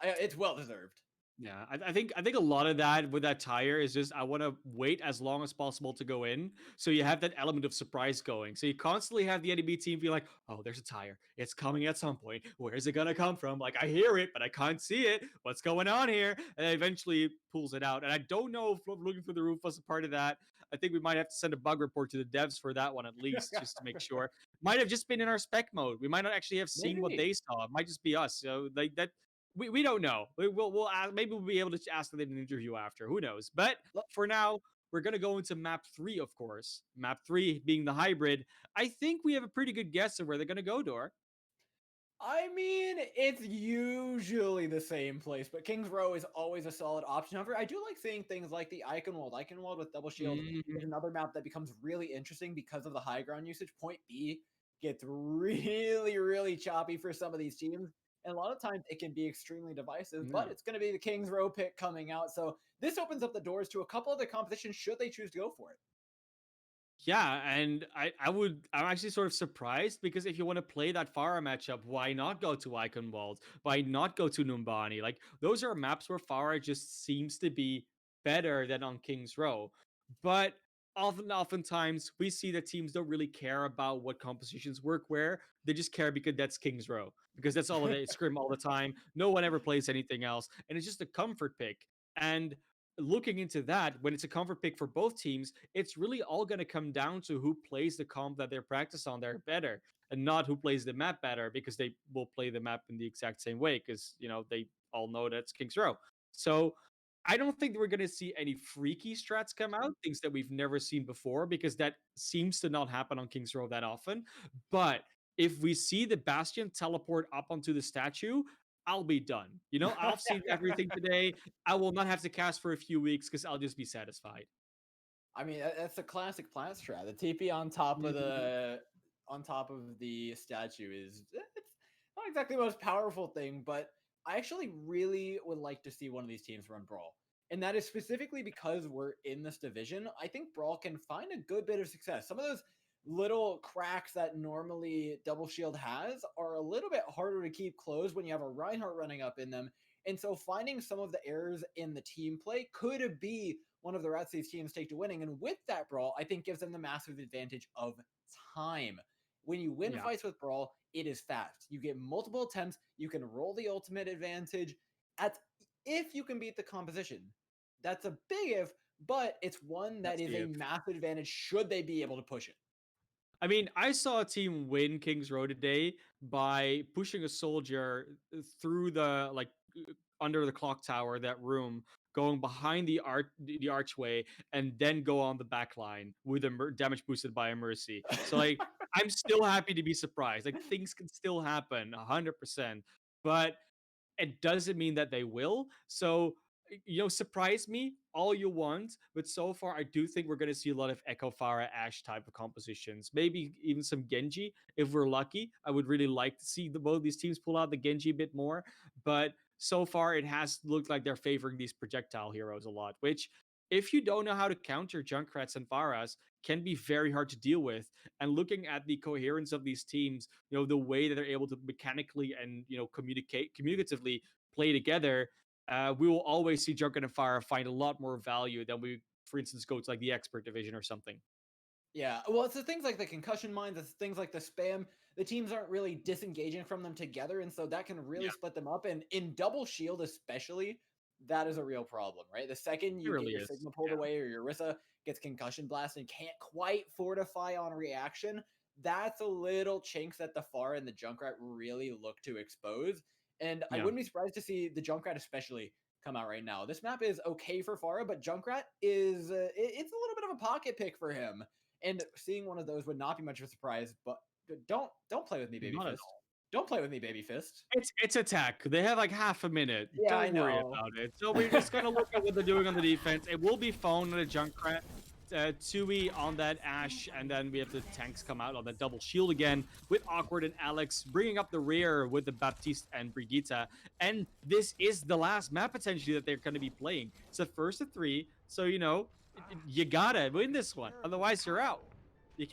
It's well deserved. Yeah, I think a lot of that with that tire is just I want to wait as long as possible to go in, so you have that element of surprise going. So you constantly have the enemy team be like, "Oh, there's a tire. It's coming at some point. Where is it gonna come from? Like I hear it, but I can't see it. What's going on here?" And then eventually pulls it out. And I don't know if looking through the roof was a part of that. I think we might have to send a bug report to the devs for that one at least, just to make sure. Might have just been in our spec mode. We might not actually have seen what they saw. It might just be us. So like that. We don't know. We'll ask, maybe we'll be able to ask them in an interview after. Who knows? But for now, we're gonna go into map 3, of course. Map 3 being the hybrid. I think we have a pretty good guess of where they're gonna go, Dor. I mean, it's usually the same place, but King's Row is always a solid option. However, I do like seeing things like the Iconwald. Iconwald with Double Shield is another map that becomes really interesting because of the high ground usage. Point B gets really, really choppy for some of these teams. And a lot of times it can be extremely divisive, but it's going to be the King's Row pick coming out. So this opens up the doors to a couple other competitions should they choose to go for it. Yeah, and I'm actually sort of surprised because if you want to play that Pharah matchup, why not go to Iconwald? Why not go to Numbani? Like those are maps where Pharah just seems to be better than on King's Row. But oftentimes we see that teams don't really care about what compositions work where. They just care because that's King's Row. Because that's all they scrim all the time. No one ever plays anything else. And it's just a comfort pick. And looking into that, when it's a comfort pick for both teams, it's really all going to come down to who plays the comp that they're practice on there better and not who plays the map better because they will play the map in the exact same way because, you know, they all know that's King's Row. So I don't think we're gonna see any freaky strats come out, things that we've never seen before, because that seems to not happen on King's Row that often. But if we see the Bastion teleport up onto the statue, I'll be done. You know, I've seen everything today. I will not have to cast for a few weeks because I'll just be satisfied. I mean, that's a classic plant strat. The TP on top of Mhm. the statue is it's not exactly the most powerful thing, but I actually really would like to see one of these teams run Brawl. And that is specifically because we're in this division. I think Brawl can find a good bit of success. Some of those little cracks that normally Double Shield has are a little bit harder to keep closed when you have a Reinhardt running up in them. And so finding some of the errors in the team play could be one of the routes these teams take to winning. And with that Brawl, I think gives them the massive advantage of time. When you win Yeah. fights with Brawl, it is fast. You get multiple attempts. You can roll the ultimate advantage. That's if you can beat the composition. That's a big if, but it's one that That's is the a if. massive advantage should they be able to push it. I mean, I saw a team win King's Row today by pushing a soldier through the under the clock tower, that room, going behind the archway, and then go on the back line with a damage boosted by a mercy. So like, I'm still happy to be surprised. Like things can still happen, 100%. But it doesn't mean that they will. So, surprise me all you want, but so far I do think we're going to see a lot of Echo Pharah Ash type of compositions. Maybe even some Genji if we're lucky. I would really like to see both these teams pull out the Genji a bit more, but so far it has looked like they're favoring these projectile heroes a lot, which, if you don't know how to counter Junkrats and Pharahs, can be very hard to deal with. And looking at the coherence of these teams, the way that they're able to mechanically and communicatively play together, we will always see Junkrat and Fire find a lot more value than we, for instance, go to like the expert division or something. Yeah, well, it's the things like the concussion mines, it's things like the spam. The teams aren't really disengaging from them together, and so that can really Yeah, split them up. And in double shield, especially, that is a real problem, right? The second it you get really your is. Sigma pulled Yeah, away or your Rissa gets concussion blast and can't quite fortify on reaction, that's a little chinks that the Far and the Junkrat really look to expose. And I yeah. wouldn't be surprised to see the Junkrat especially come out right now. This map is okay for Farah, but Junkrat is it's a little bit of a pocket pick for him, and seeing one of those would not be much of a surprise. But don't play with me, baby Not at fist. all. Don't play with me, baby fist. It's attack. They have like half a minute. Yeah, I Don't worry know. about it. So we're just gonna look at what they're doing on the defense. It will be phone on the Junkrat. Tui on that Ash, and then we have the tanks come out on the double shield again with Awkward and Alex bringing up the rear with the Baptiste and Brigitte. And this is the last map potentially that they're going to be playing. It's the first of 3, so you gotta win this one, otherwise you're out. You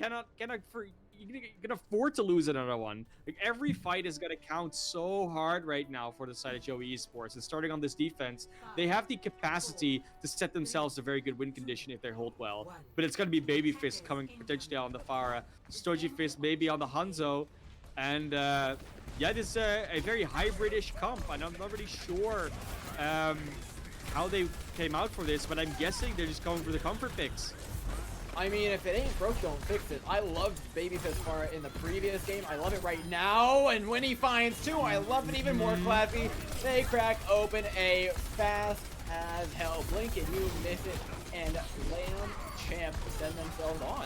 you can afford to lose another one. Like every fight is gonna count so hard right now for the side of Joey Esports. And starting on this defense, they have the capacity to set themselves a very good win condition if they hold well. But it's gonna be Baby Fist coming potentially on the Pharah, Stoji Fist maybe on the Hanzo, and yeah, this is a very hybridish comp, and I'm not really sure how they came out for this, but I'm guessing they're just going for the comfort picks. I mean, if it ain't broke, don't fix it. I loved Babyfist Farah in the previous game. I love it right now. And when he finds 2, I love it even more, Clappy. They crack open a fast as hell blink and you miss it. And Lamb Champ send themselves on.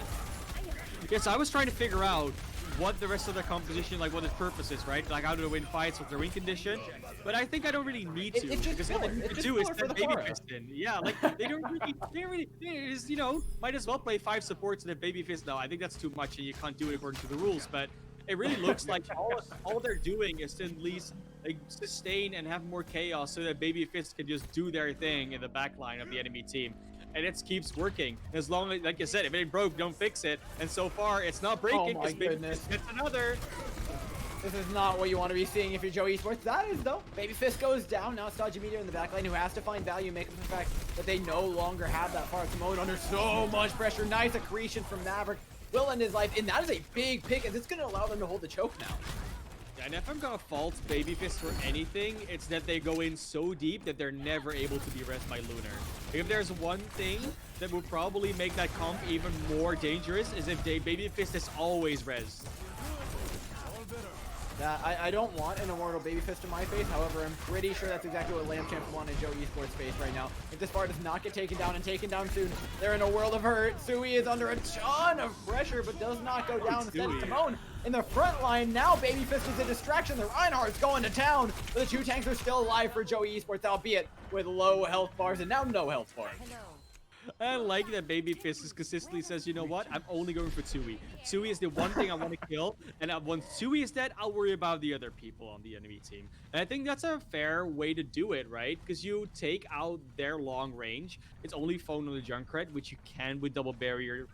Yes, I was trying to figure out what the rest of their composition, like what its purpose is, right? Like how do they win fights with their win condition? But I think I don't really need to, It's just because all filler. they need It's to just do is filler for send the Baby Pharah. Fist in. Yeah, like they just, might as well play 5 supports and a Baby Fist. No, I think that's too much and you can't do it according to the rules, but it really looks like all they're doing is to at least like sustain and have more chaos so that Baby Fist can just do their thing in the back line of the enemy team. And it keeps working. As long as, like you said, if it ain't broke, don't fix it. And so far, it's not breaking. Oh my goodness. It's another. This is not what you want to be seeing if you're Joe Esports. That is, though. Baby Fist goes down. Now it's Dodgy Meteor in the backline who has to find value, make up for the fact that they no longer have that far. Simone under so much pressure. Nice accretion from Maverick. Will end his life, and that is a big pick, and it's going to allow them to hold the choke now. And if I'm gonna fault Baby Fist for anything, it's that they go in so deep that they're never able to be res by Lunar. If there's one thing that will probably make that comp even more dangerous is if Baby Fist is always res. that I don't want an immortal baby fist in my face. However, I'm pretty sure that's exactly what Lamp Champs want in Joe Esports' face right now. If this bar does not get taken down and taken down soon, they're in a world of hurt. Sui is under a ton of pressure, but does not go down. Instead, Timon in the front line. Now Babyfist is a distraction. The Reinhardt's going to town, but the two tanks are still alive for Joe Esports, albeit with low health bars and now no health bars. I like that Babyfist consistently says, you know what, I'm only going for Tui. Tui is the one thing I want to kill, and once Tui is dead, I'll worry about the other people on the enemy team. And I think that's a fair way to do it, right? Because you take out their long range. It's only phone on the Junkrat, which you can with double barrier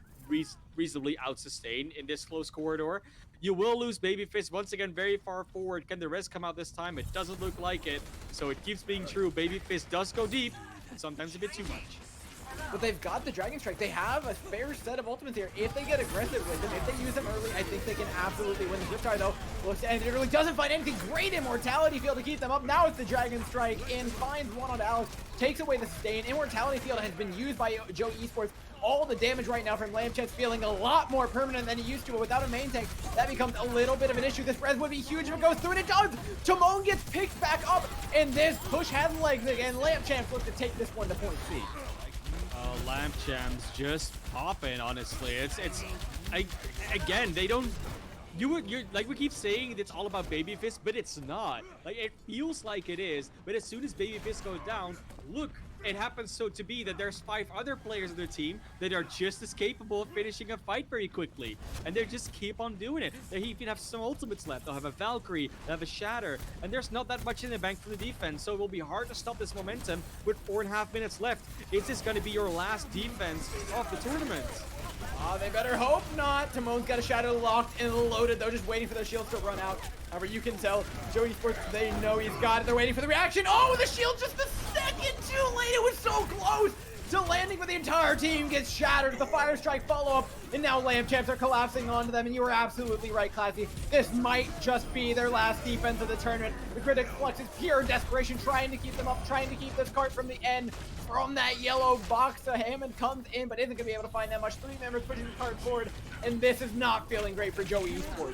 reasonably out-sustain in this close corridor. You will lose Babyfist once again very far forward. Can the rest come out this time? It doesn't look like it. So it keeps being true. Babyfist does go deep, and sometimes a bit too much. But they've got the Dragon Strike. They have a fair set of ultimates here. If they get aggressive with them, if they use them early, I think they can absolutely win the Riptide, though. Looks to end it early, doesn't find anything. Great Immortality Field to keep them up. Now it's the Dragon Strike in, finds one on Alex, takes away the sustain. Immortality Field has been used by Joe Esports. All the damage right now from Lamp Champs feeling a lot more permanent than he used to, but without a main tank, that becomes a little bit of an issue. This res would be huge if it goes through, and it does! Timon gets picked back up, and this push has legs again. Lamp Champs look to take this one to point C. Lamp Champs just popping, honestly. Again, they don't. You're like we keep saying, it's all about Babyfist, but it's not. Like, it feels like it is, but as soon as Babyfist goes down, look, it happens so to be that there's 5 other players on their team that are just as capable of finishing a fight very quickly, and they just keep on doing it. They even have some ultimates left. They'll have a Valkyrie, they'll have a Shatter, and there's not that much in the bank for the defense, so it will be hard to stop this momentum with 4.5 minutes left. Is this going to be your last defense of the tournament? They better hope not. Timon's got a Shadow locked and loaded, though, just waiting for their shields to run out. However, you can tell Joe Esports, they know he's got it. They're waiting for the reaction. Oh, the shield just a second too late. It was so close to landing, but the entire team gets shattered. The Fire Strike follow-up, and now Lamp Champs are collapsing onto them, and you were absolutely right, Classy. This might just be their last defense of the tournament. The Critic Flux is pure desperation, trying to keep them up, trying to keep this cart from the end. From that yellow box, Hammond comes in, but isn't going to be able to find that much. 3 members pushing the cart forward, and this is not feeling great for Joe Esports.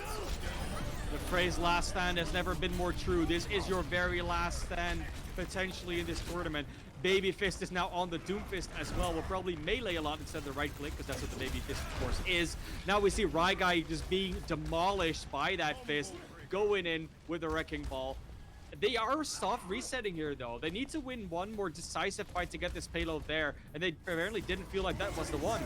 The phrase last stand has never been more true. This is your very last stand, potentially, in this tournament. Babyfist is now on the Doomfist as well. Will probably melee a lot instead of the right click, because that's what the Babyfist, of course, is. Now we see Ryguy just being demolished by that fist, going in with a Wrecking Ball. They are soft resetting here, though. They need to win one more decisive fight to get this payload there, and they apparently didn't feel like that was the one.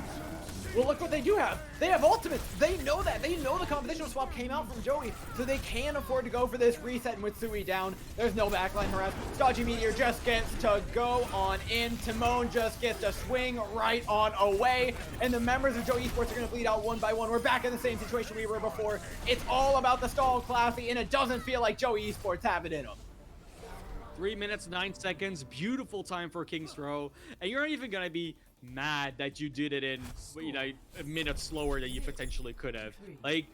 Well, look what they do have. They have ultimates. They know that. They know the compositional swap came out from Joey, so they can afford to go for this reset. And with Sui down, there's no backline harass. Stodgy Meteor just gets to go on in. Timon just gets to swing right on away. And the members of Joe Esports are going to bleed out one by one. We're back in the same situation we were before. It's all about the stall, Classy, and it doesn't feel like Joe Esports have it in them. 3 minutes, 9 seconds. Beautiful time for King's Row. And you're not even going to be mad that you did it in, you know, a minute slower than you potentially could have. Like,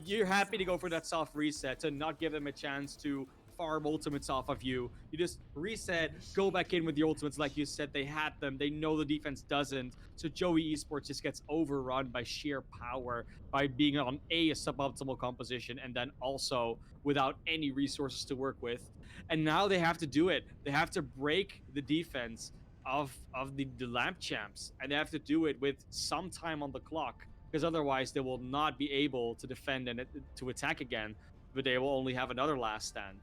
you're happy to go for that soft reset, to not give them a chance to farm ultimates off of you. You just reset, go back in with your ultimates. Like you said, they had them. They know the defense doesn't. So Joey Esports just gets overrun by sheer power, by being on a suboptimal composition, and then also without any resources to work with. And now they have to do it. They have to break the defense of the Lamp Champs, and they have to do it with some time on the clock, because otherwise they will not be able to defend and to attack again, but they will only have another last stand.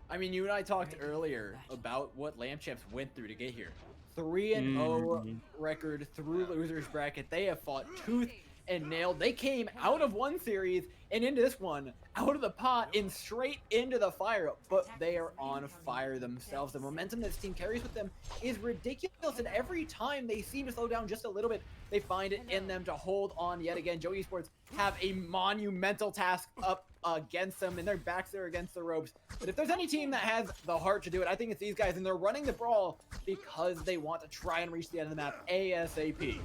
I mean, you and I talked earlier about what Lamp Champs went through to get here. 3-0 record through losers bracket. They have fought tooth and nail. They came out of one series and into this one, out of the pot and straight into the fire, but they are on fire themselves. The momentum this team carries with them is ridiculous, and every time they seem to slow down just a little bit, they find it in them to hold on yet again. Joe Esports have a monumental task up against them, and their backs are against the ropes. But if there's any team that has the heart to do it, I think it's these guys, and they're running the brawl because they want to try and reach the end of the map ASAP.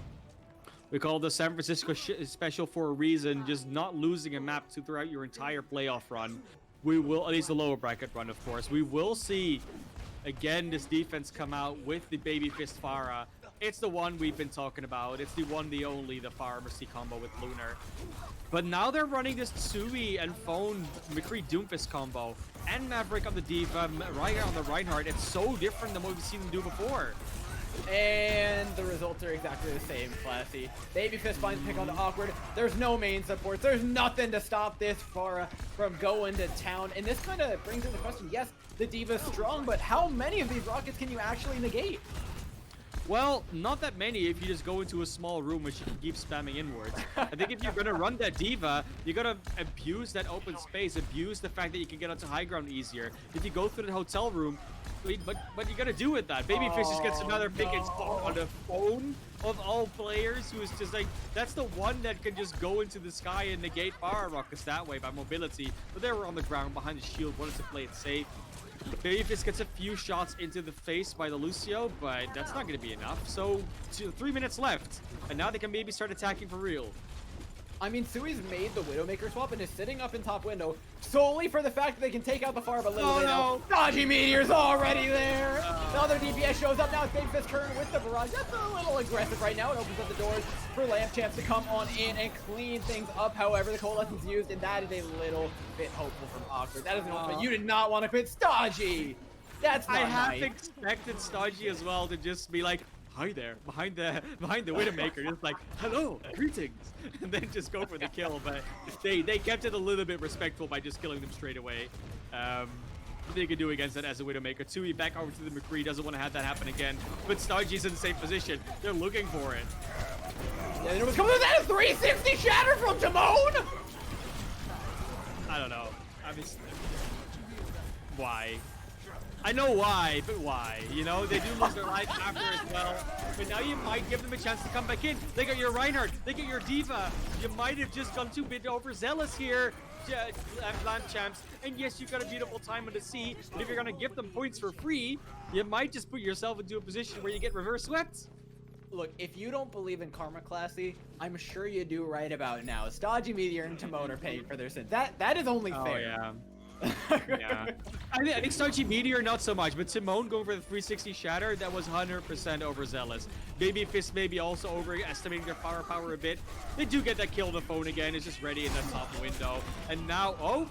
We call the San Francisco special for a reason, just not losing a map throughout your entire playoff run. We will, at least the lower bracket run, of course. We will see, again, this defense come out with the Babyfist Pharah It's the one we've been talking about. It's the one, the only, the Pharmacy combo with Lunar. But now they're running this Tsui and Phone McCree Doomfist combo. And Maverick on the Diva, Rygar on the Reinhardt. It's so different than what we've seen them do before. And the results are exactly the same, Classy. Babyfist finds pick onto Awkward. There's no main support. There's nothing to stop this Pharah from going to town. And this kind of brings in the question, yes, the Diva's strong, but how many of these rockets can you actually negate? Well, not that many if you just go into a small room which you can keep spamming inwards. I think if you're gonna run that Diva, you gotta abuse that open space, abuse the fact that you can get onto high ground easier. If you go through the hotel room, but you gotta do with that. Babyface just gets another pick and spot on the Phone of all players, who is just like, that's the one that can just go into the sky and negate fire rockets that way by mobility. But they were on the ground behind the shield, wanted to play it safe. Babyface gets a few shots into the face by the Lucio, but that's not going to be enough. So 3 minutes left, and now they can maybe start attacking for real. I mean, Sui's made the Widowmaker swap and is sitting up in top window solely for the fact that they can take out the Pharah a little bit now. Dodgy Meteor's already there. The other DPS shows up now. It's Babyfist turn with the barrage. That's a little aggressive right now. It opens up the doors for Lamp Champs to come on in and clean things up. However, the Coalescence used, and that is a little bit hopeful from Awkward. That is an ultimate. You did not want to quit Stodgy. That's not I half nice. expected Stodgy as well to just be like, hi there, behind the Widowmaker, just like, hello, greetings, and then just go for the kill. But they kept it a little bit respectful by just killing them straight away. What they could do against that as a Widowmaker. Tsui back over to the McCree, doesn't want to have that happen again, but Stodgy's in the same position. They're looking for it. Yeah, there was coming. That a 360 shatter from Timon. I don't know. I mean, why? I know why, but why? You know, they do lose their life after as well. But now you might give them a chance to come back in. They got your Reinhardt. They get your Diva. You might have just gone too bit overzealous here, Lamp Champs. And yes, you've got a beautiful time on the sea. But if you're going to give them points for free, you might just put yourself into a position where you get reverse swept. Look, if you don't believe in karma, Classy, I'm sure you do right about now. Stodgy Meteor and Timon are paying for their sins. That is only fair. Oh, yeah. Yeah. I think Stodgy Meteor, not so much, but Timon going for the 360 Shatter, that was 100% overzealous. Babyfist maybe also overestimating their firepower a bit. They do get that kill on the Phone again. It's just ready in the top window. And now, oh,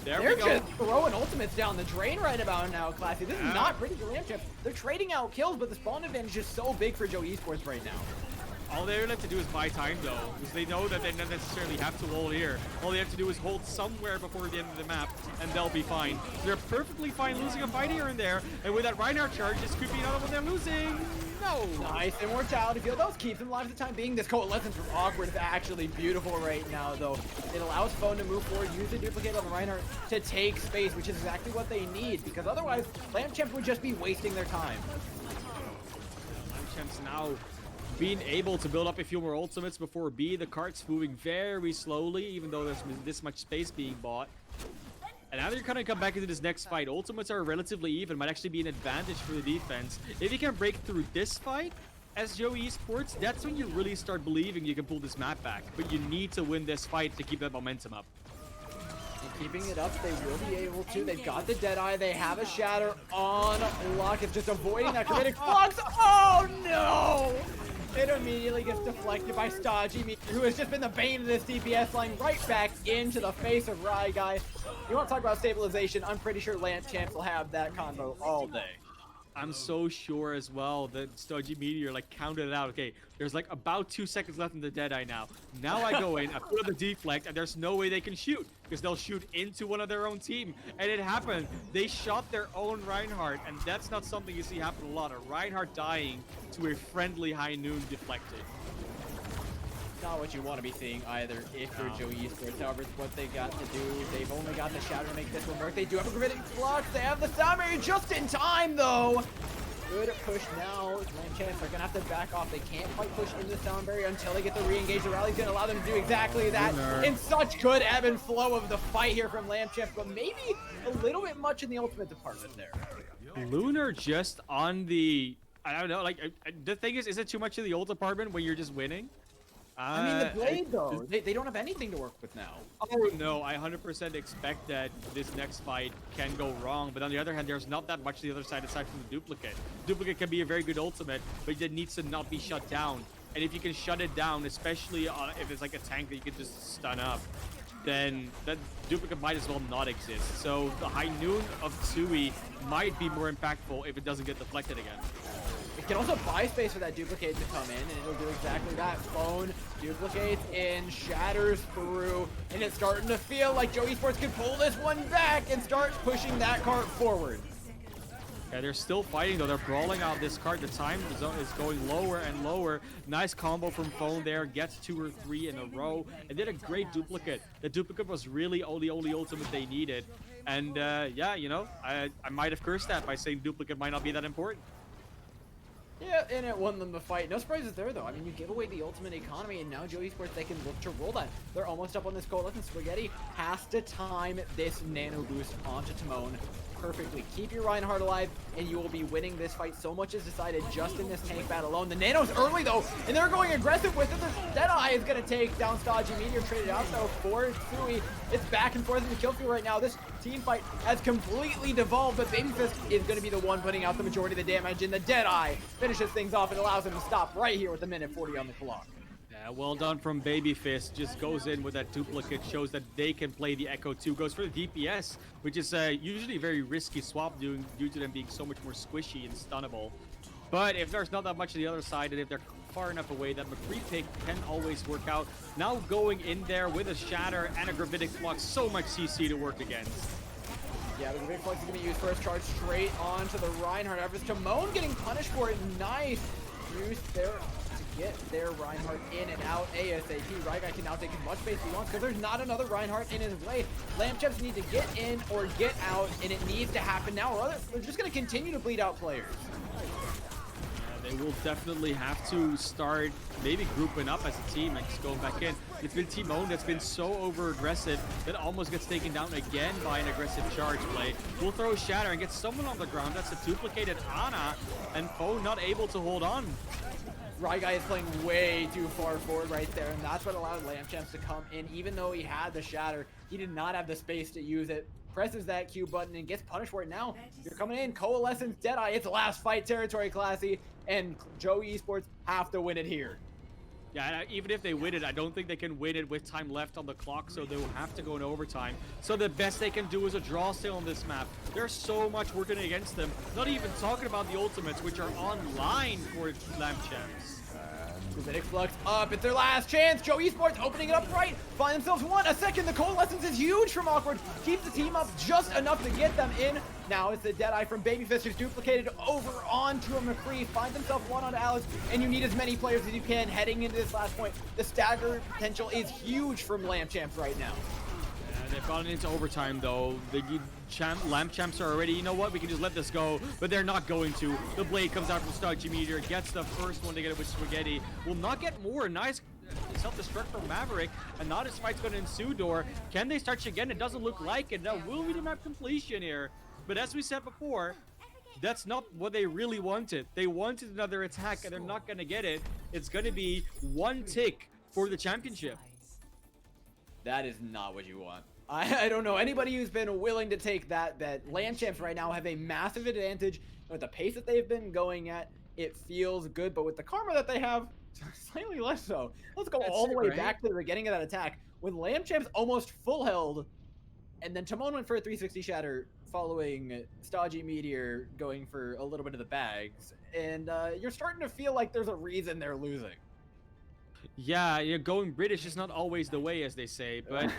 there we go. They're just throwing ultimates down the drain right about now, Classy. This is not pretty for Lamp Champs. They're trading out kills, but the spawn advantage is so big for Joe Esports right now. All they have to do is buy time, though, because they know that they don't necessarily have to hold here. All they have to do is hold somewhere before the end of the map, and they'll be fine. They're perfectly fine losing a fight here and there, and with that Reinhardt charge, this could be another one they're losing. No! Nice immortality field. Those keeps them alive for the time being. This Coalescence from Awkward is actually beautiful right now, though. It allows Phone to move forward, use the duplicate on the Reinhardt to take space, which is exactly what they need, because otherwise, Lamp Champs would just be wasting their time. Lamp Champs now being able to build up a few more ultimates before B. The cart's moving very slowly, even though there's this much space being bought. And now they're kind of come back into this next fight. Ultimates are relatively even, might actually be an advantage for the defense. If you can break through this fight as Joe Esports, that's when you really start believing you can pull this map back. But you need to win this fight to keep that momentum up. And keeping it up, they will be able to. They've got the Deadeye. They have a Shatter on lock. It's just avoiding that kinetic flux. Oh, no! It immediately gets deflected by Stodgy Meteor, who has just been the bane of this DPS line, right back into the face of Rye Guy. You want to talk about stabilization? I'm pretty sure Lamp Champs will have that combo all day. I'm so sure as well that Stodgy Meteor like counted it out. Okay, there's like about 2 seconds left in the Deadeye now. Now I go in, I put on the deflect, and there's no way they can shoot because they'll shoot into one of their own team. And it happened. They shot their own Reinhardt, and that's not something you see happen a lot. A Reinhardt dying to a friendly high noon deflected. Not what you want to be seeing either if you're Joe Esports. However, it's what they got to do. They've only got the Shadow to make this one work. They do have a gravitic flux. They have the Soundbarrier just in time, though. Good push now. Lamp Champs are going to have to back off. They can't quite push into the Soundbarrier until they get to re-engage. The rally's going to allow them to do exactly that. In such good ebb and flow of the fight here from Lamp Champs, but maybe a little bit much in the ultimate department there. Lunar just on the... I don't know, like, the thing is it too much in the ult department when you're just winning? I mean, the blade, though, they don't have anything to work with now. Oh no, I 100% expect that this next fight can go wrong, but on the other hand, there's not that much to the other side aside from the duplicate. Duplicate can be a very good ultimate, but it needs to not be shut down. And if you can shut it down, especially if it's like a tank that you can just stun up, then that duplicate might as well not exist. So the high noon of Tsui might be more impactful if it doesn't get deflected again. It can also buy space for that duplicate to come in, and it'll do exactly that. Phone duplicates in, shatters through, and it's starting to feel like Joe Esports can pull this one back and start pushing that cart forward. Yeah, they're still fighting though. They're brawling out this cart. The time zone is going lower and lower. Nice combo from Phone there. Gets 2 or 3 in a row. And did a great duplicate. The duplicate was really the only ultimate they needed. And yeah, you know, I might have cursed that by saying duplicate might not be that important. Yeah, and it won them the fight. No surprises there, though. I mean, you give away the ultimate economy, and now Joe Esports, they can look to roll that. They're almost up on this coalition. Spaghetti has to time this nano boost onto Timon perfectly. Keep your Reinhardt alive, and you will be winning this fight. So much is decided just in this tank battle alone. The Nano's early, though, and they're going aggressive with it. The Deadeye is going to take down Stodgy Meteor, traded out, though, for Tsui. It's back and forth in the kill field right now. This team fight has completely devolved, but Babyfist is going to be the one putting out the majority of the damage, and the Deadeye finishes things off and allows him to stop right here with a minute 40 on the clock. Yeah, well done from Babyfist. Just goes in with that duplicate, shows that they can play the Echo 2. Goes for the DPS, which is usually a very risky swap due to them being so much more squishy and stunnable. But if there's not that much to the other side, and if they're far enough away, that McCree pick can always work out. Now going in there with a Shatter and a Gravitic Flux, so much CC to work against. Yeah, the Gravitic Flux is going to be used first charge straight onto the Reinhardt. However, Timon getting punished for it. Nice use there to get their Reinhardt in and out ASAP. Ryguy can now take as much space as he wants because there's not another Reinhardt in his way. Lampchaps need to get in or get out, and it needs to happen now, or they're just going to continue to bleed out players. They will definitely have to start maybe grouping up as a team and just going back in. It's been Timon that's been so over-aggressive that almost gets taken down again by an aggressive charge play. We'll throw a Shatter and get someone on the ground. That's a duplicated Ana, and Foe not able to hold on. Ryguy is playing way too far forward right there, and that's what allowed Lampchamps to come in. Even though he had the Shatter, he did not have the space to use it. Presses that Q button and gets punished for it. Now you're coming in, Coalescence, Deadeye, it's last fight territory, Classy, and Joe Esports have to win it here. Yeah, even if they win it, I don't think they can win it with time left on the clock, so they will have to go in overtime. So the best they can do is a draw still on this map. There's so much working against them. Not even talking about the ultimates, which are online for Lampchamps. Gravitic Flux up, it's their last chance. Joe Esports opening it up right, find themselves a second. The Coalescence is huge from Awkward. Keeps the team up just enough to get them in. Now it's the Deadeye from Babyfist who's duplicated over onto a McCree. Finds himself one onto Alex, and you need as many players as you can heading into this last point. The stagger potential is huge from Lampchamps right now. They've gotten into overtime though. The Lampchamps are already, you know what, we can just let this go, but they're not going to. The blade comes out from Stodgy Meteor, gets the first one to get it with Spaghetti. Will not get more. Nice self-destruct from Maverick, and now this fight's going to ensue. Door, can they start again? It doesn't look like it. Now will we have completion here? But as we said before, that's not what they really wanted. They wanted another attack, and they're not going to get it. It's going to be one tick for the championship. That is not what you want. I don't know anybody who's been willing to take that Lampchamps right now have a massive advantage. With the pace that they've been going at, it feels good, but with the karma that they have, slightly less so. Let's go all the way back to the beginning of that attack. With Lampchamps almost full held, and then Timon went for a 360 Shatter, following Stodgy Meteor going for a little bit of the bags, and you're starting to feel like there's a reason they're losing. Yeah, going British is not always the way, as they say, but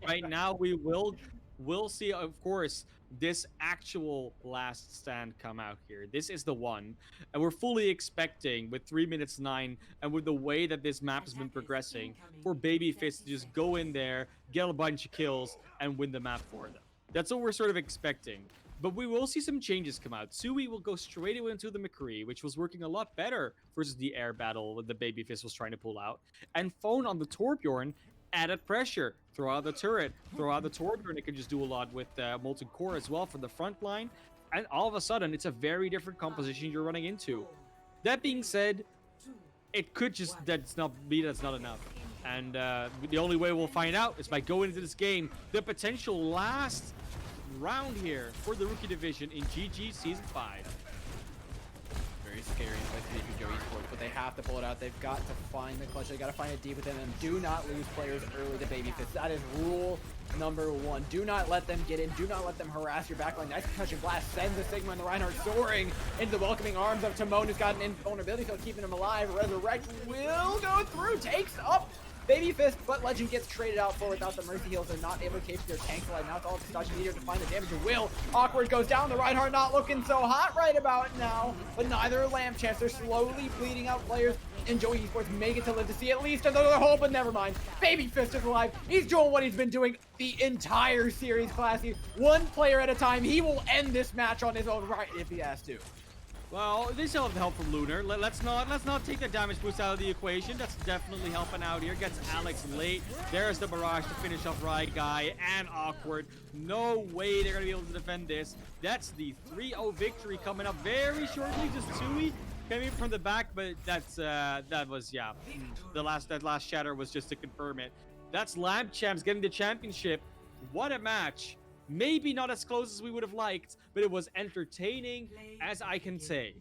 right now we will see, of course, this actual last stand come out here. This is the one, and we're fully expecting, with 3 minutes 9, and with the way that this map has been progressing, for Babyfist to just go in there, get a bunch of kills, and win the map for them. That's what we're sort of expecting. But we will see some changes come out. Tsui will go straight into the McCree, which was working a lot better versus the air battle the Babyfist was trying to pull out. And Phone on the Torbjorn added pressure. Throw out the turret, throw out the Torbjorn. It can just do a lot with Molten Core as well for the front line. And all of a sudden, it's a very different composition you're running into. That being said, it could just that's not enough. And the only way we'll find out is by going into this game, the potential last round here for the rookie division in GG Season 5. Very scary place to be for Joe Esports, but they have to pull it out. They've got to find the clutch. They got to find it deep within them. Do not lose players early to Babyface. That is rule number 1. Do not let them get in. Do not let them harass your backline. Nice concussion blast sends the Sigma and the Reinhardt soaring into the welcoming arms of Timon, who's got an invulnerability field keeping him alive. Resurrect will go through, takes up Baby Fist, but Legend gets traded out for without the Mercy Heals. They're not able to keep their tank alive. Now it's all the Dodge Meteor to find the damage. Will. Awkward goes down. The Reinhardt not looking so hot right about now, but neither are Lamp Champs. They're slowly bleeding out players, and Joey Esports make it to live to see at least another hope, but never mind. Baby Fist is alive. He's doing what he's been doing the entire series, Classy. One player at a time. He will end this match on his own right if he has to. Well, they still have the help from Lunar. Let's not take the damage boost out of the equation. That's definitely helping out here. Gets Alex late. There's the barrage to finish off Right Guy and Awkward. No way they're gonna be able to defend this. That's the 3-0 victory coming up very shortly. Just Tui coming from the back, but that's that was that last shatter was just to confirm it. That's Lamp Champs getting the championship. What a match. Maybe not as close as we would have liked, but it was entertaining, as I can say.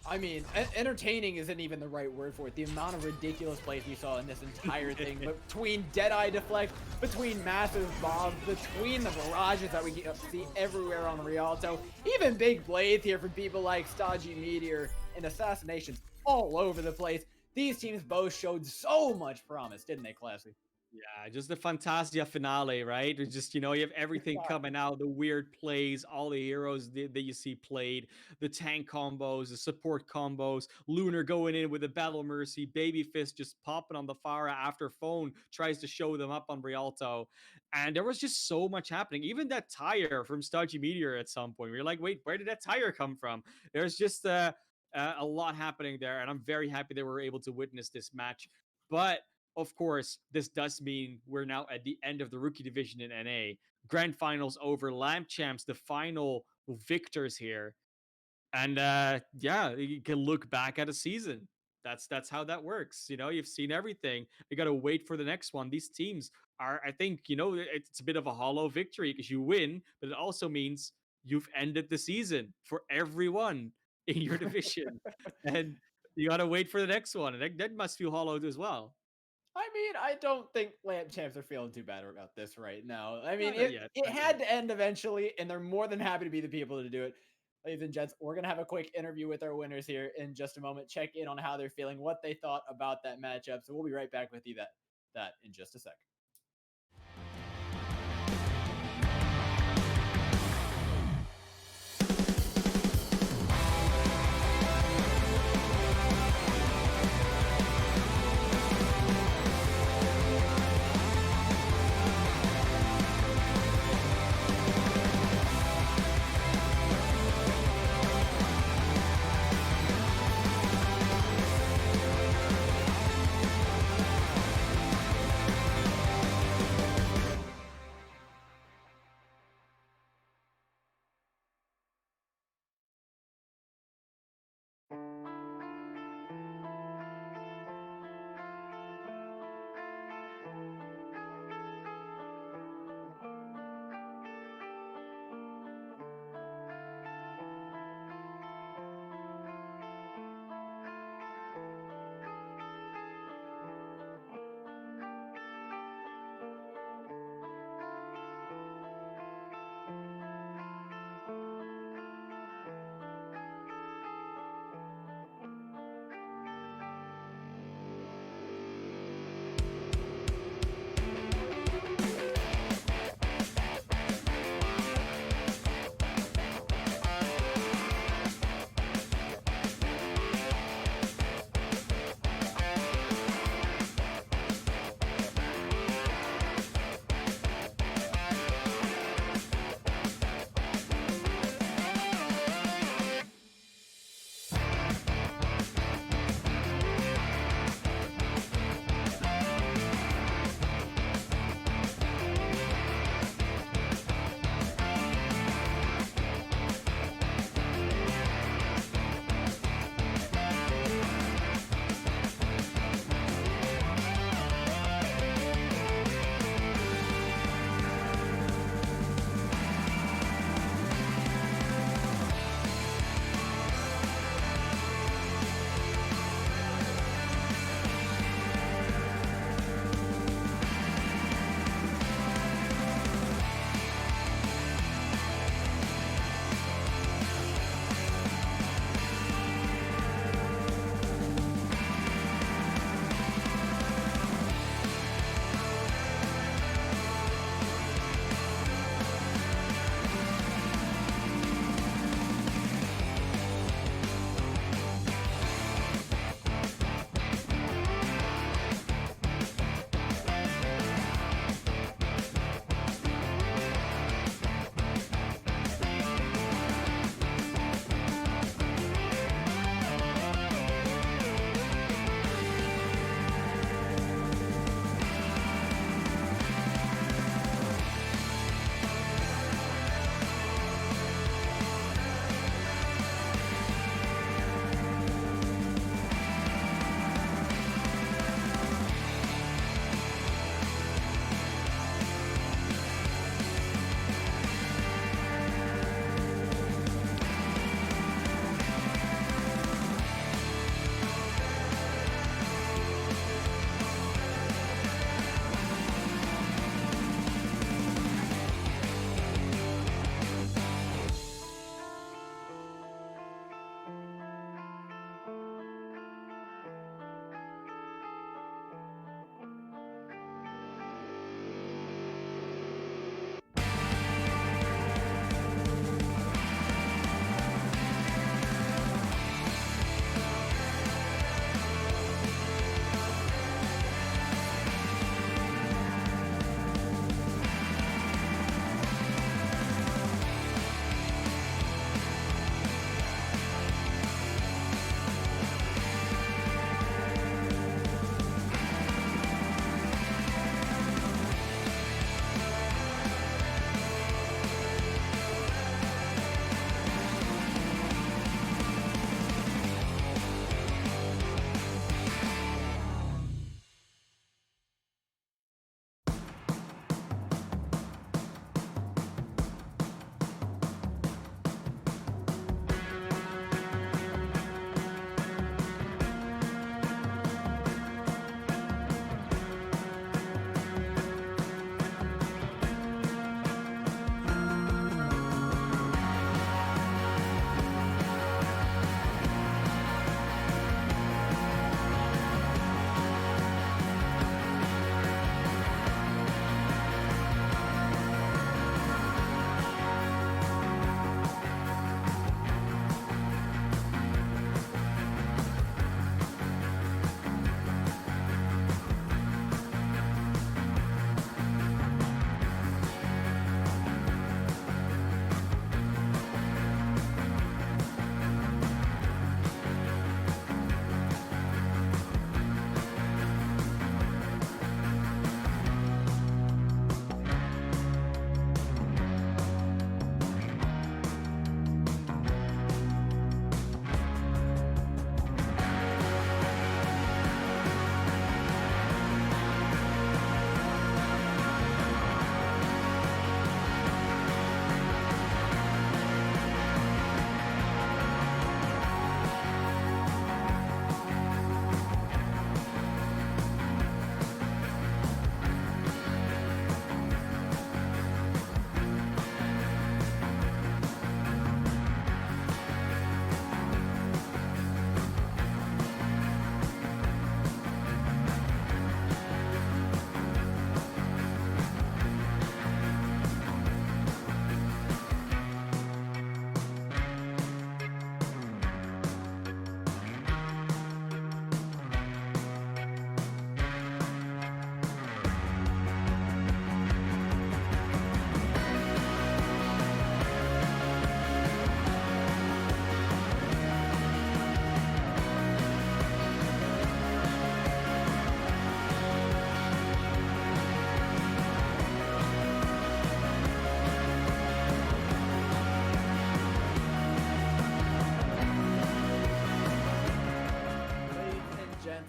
I mean, entertaining isn't even the right word for it. The amount of ridiculous plays we saw in this entire thing, between Deadeye deflect, between massive bombs, between the barrages that we see everywhere on Rialto, even big blades here from people like Stodgy Meteor, and assassinations all over the place. These teams both showed so much promise, didn't they, Classy? Yeah, just the Fantasia finale, right? It's just, you have everything coming out, the weird plays, all the heroes that you see played, the tank combos, the support combos, Lunar going in with a Battle Mercy, Baby Fist just popping on the Pharah after Phone tries to show them up on Rialto. And there was just so much happening. Even that tire from Stodgy Meteor at some point, we are like, wait, where did that tire come from? There's just a lot happening there, and I'm very happy that we were able to witness this match. But of course, this does mean we're now at the end of the rookie division in NA. Grand finals over. Lamp Champs, the final victors here. And you can look back at a season. That's how that works. You've seen everything. You got to wait for the next one. These teams are, I think, it's a bit of a hollow victory because you win, but it also means you've ended the season for everyone in your division. And you got to wait for the next one. And that must feel hollow as well. I mean, I don't think Lamp Champs are feeling too bad about this right now. I mean, it had to end eventually, and they're more than happy to be the people to do it. Ladies and gents, we're going to have a quick interview with our winners here in just a moment. Check in on how they're feeling, what they thought about that matchup. So we'll be right back with you that in just a sec.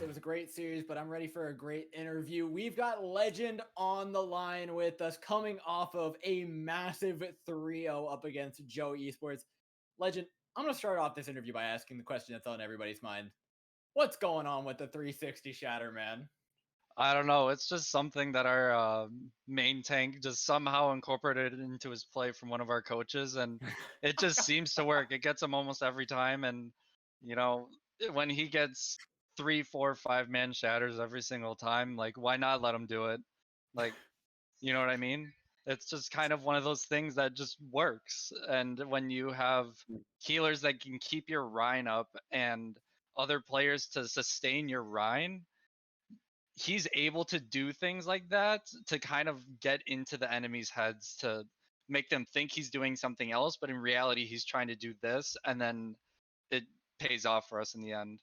It was a great series, but I'm ready for a great interview. We've got Legend on the line with us, coming off of a massive 3-0 up against Joe Esports. Legend, I'm going to start off this interview by asking the question that's on everybody's mind. What's going on with the 360 shatter, man? I don't know. It's just something that our main tank just somehow incorporated into his play from one of our coaches, and it just seems to work. It gets him almost every time, and you know, when he gets 3, 4, 5 man shatters every single time, like why not let him do it? Like, you know what I mean? It's just kind of one of those things that just works. And when you have healers that can keep your Rhine up and other players to sustain your Rhine, he's able to do things like that to kind of get into the enemy's heads to make them think he's doing something else, but in reality he's trying to do this, and then it pays off for us in the end.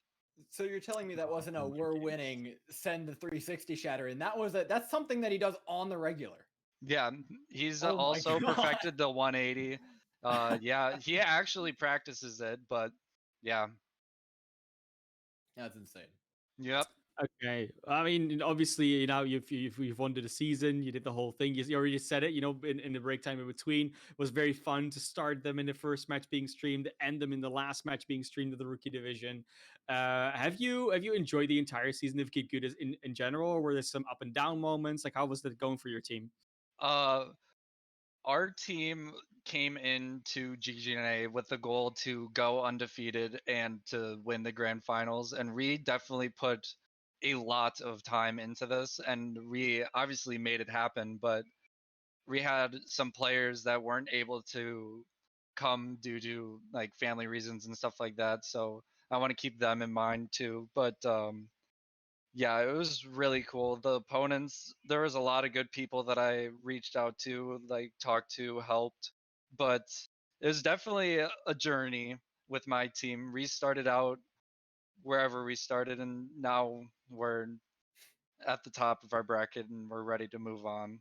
So you're telling me that wasn't a we're winning, send the 360 shatter, and that's something that he does on the regular. Yeah, he's Oh my also God. perfected the 180. Yeah, he actually practices it, but yeah. That's insane. Yep. Okay. I mean, obviously, you've won the season, you did the whole thing. You already said it, in the break time in between. It was very fun to start them in the first match being streamed, end them in the last match being streamed of the rookie division. Have you enjoyed the entire season of GitGud in general, or were there some up and down moments? Like, how was that going for your team? Uh, our team came into GGNA with the goal to go undefeated and to win the grand finals, and we definitely put a lot of time into this, and we obviously made it happen, but we had some players that weren't able to come due to like family reasons and stuff like that, so I want to keep them in mind too. But yeah, it was really cool. The opponents, there was a lot of good people that I reached out to, like talked to, helped, but it was definitely a journey with my team. We started out wherever we started, and now we're at the top of our bracket and we're ready to move on.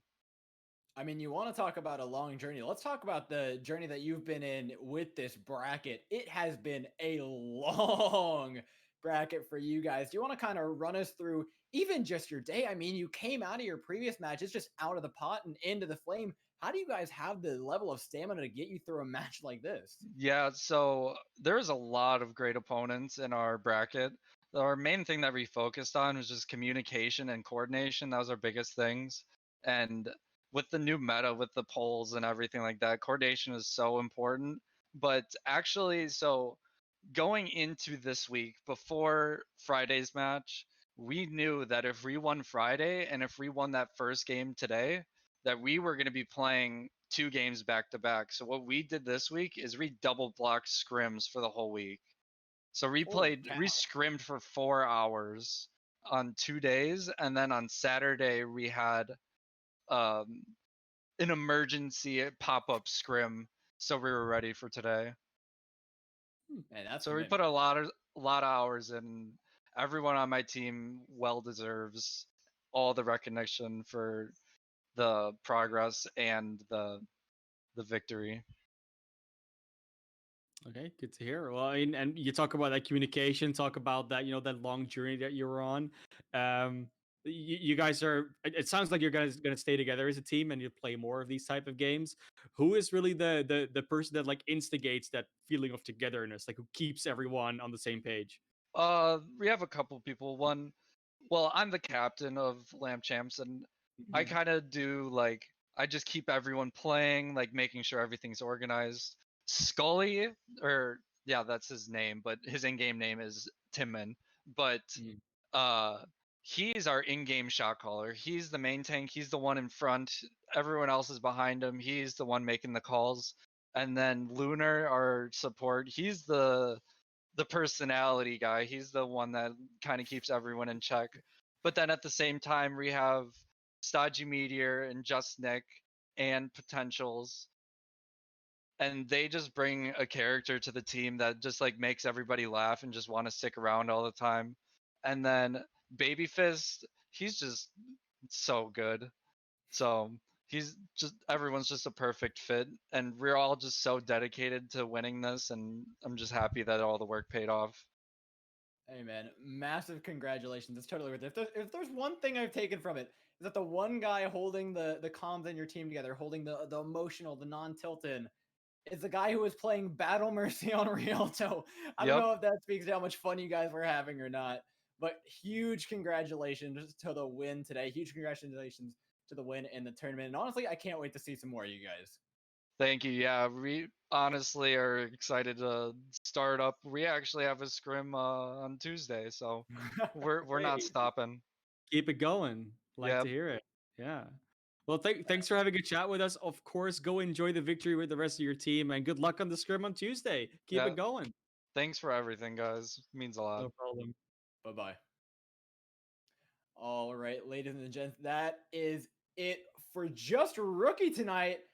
I mean, you want to talk about a long journey. Let's talk about the journey that you've been in with this bracket. It has been a long bracket for you guys. Do you want to kind of run us through even just your day? I mean, you came out of your previous match, it's just out of the pot and into the flame. How do you guys have the level of stamina to get you through a match like this? Yeah, so there's a lot of great opponents in our bracket. Our main thing that we focused on was just communication and coordination. That was our biggest things. And with the new meta, with the polls and everything like that, coordination is so important. But actually, so going into this week before Friday's match, we knew that if we won Friday and if we won that first game today, that we were going to be playing 2 games back to back. So what we did this week is we double blocked scrims for the whole week. So Holy cow. we scrimmed for 4 hours on 2 days, and then on Saturday we had um, an emergency pop-up scrim, so we were ready for today. Man, that's So we commitment. put a lot of hours in. Everyone on my team well deserves all the recognition for the progress and the victory. Okay, good to hear. Well, and you talk about that communication, talk about that, that long journey that you were on. You guys are. It sounds like you're guys gonna stay together as a team and you play more of these type of games. Who is really the person that like instigates that feeling of togetherness, like who keeps everyone on the same page? We have a couple people. One, well, I'm the captain of Lamp Champs, and I kind of do like I just keep everyone playing, like making sure everything's organized. Scully, or yeah, that's his name, but his in-game name is Timman. But Mhm. uh, he's our in-game shot caller. He's the main tank. He's the one in front. Everyone else is behind him. He's the one making the calls. And then Lunar, our support, he's the personality guy. He's the one that kind of keeps everyone in check. But then at the same time, we have Stodgy Meteor and Just Nick and Potentials, and they just bring a character to the team that just like makes everybody laugh and just want to stick around all the time. And then Baby Fist, he's just so good. So he's just everyone's just a perfect fit, and we're all just so dedicated to winning this, and I'm just happy that all the work paid off. Hey man, massive congratulations. It's totally worth it. If there's one thing I've taken from it, is that the one guy holding the comms in your team together, holding the emotional, the non-tilted, is the guy who was playing Battle Mercy on Rialto. I don't Yep. know if that speaks to how much fun you guys were having or not, but huge congratulations to the win today. Huge congratulations to the win in the tournament. And honestly, I can't wait to see some more of you guys. Thank you. Yeah, we honestly are excited to start up. We actually have a scrim on Tuesday, so we're not Hey, stopping. keep it going. Like Yep. to hear it. Yeah. Well, thanks for having a chat with us. Of course, go enjoy the victory with the rest of your team, and good luck on the scrim on Tuesday. Keep Yeah. it going. Thanks for everything, guys. Means a lot. No problem. Bye-bye. All right, ladies and gents, that is it for just rookie tonight.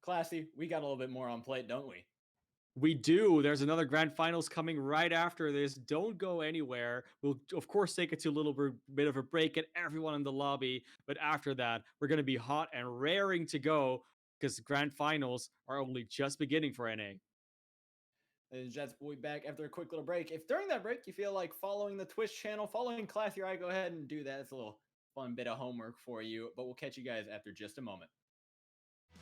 Classy, we got a little bit more on plate, don't we? We do. There's another grand finals coming right after this. Don't go anywhere. We'll, of course, take it to a little bit of a break, get everyone in the lobby. But after that, we're going to be hot and raring to go because grand finals are only just beginning for NA. Ladies and gents, we'll be back after a quick little break. If during that break you feel like following the Twitch channel, following Classy, go ahead and do that. It's a little fun bit of homework for you, but we'll catch you guys after just a moment.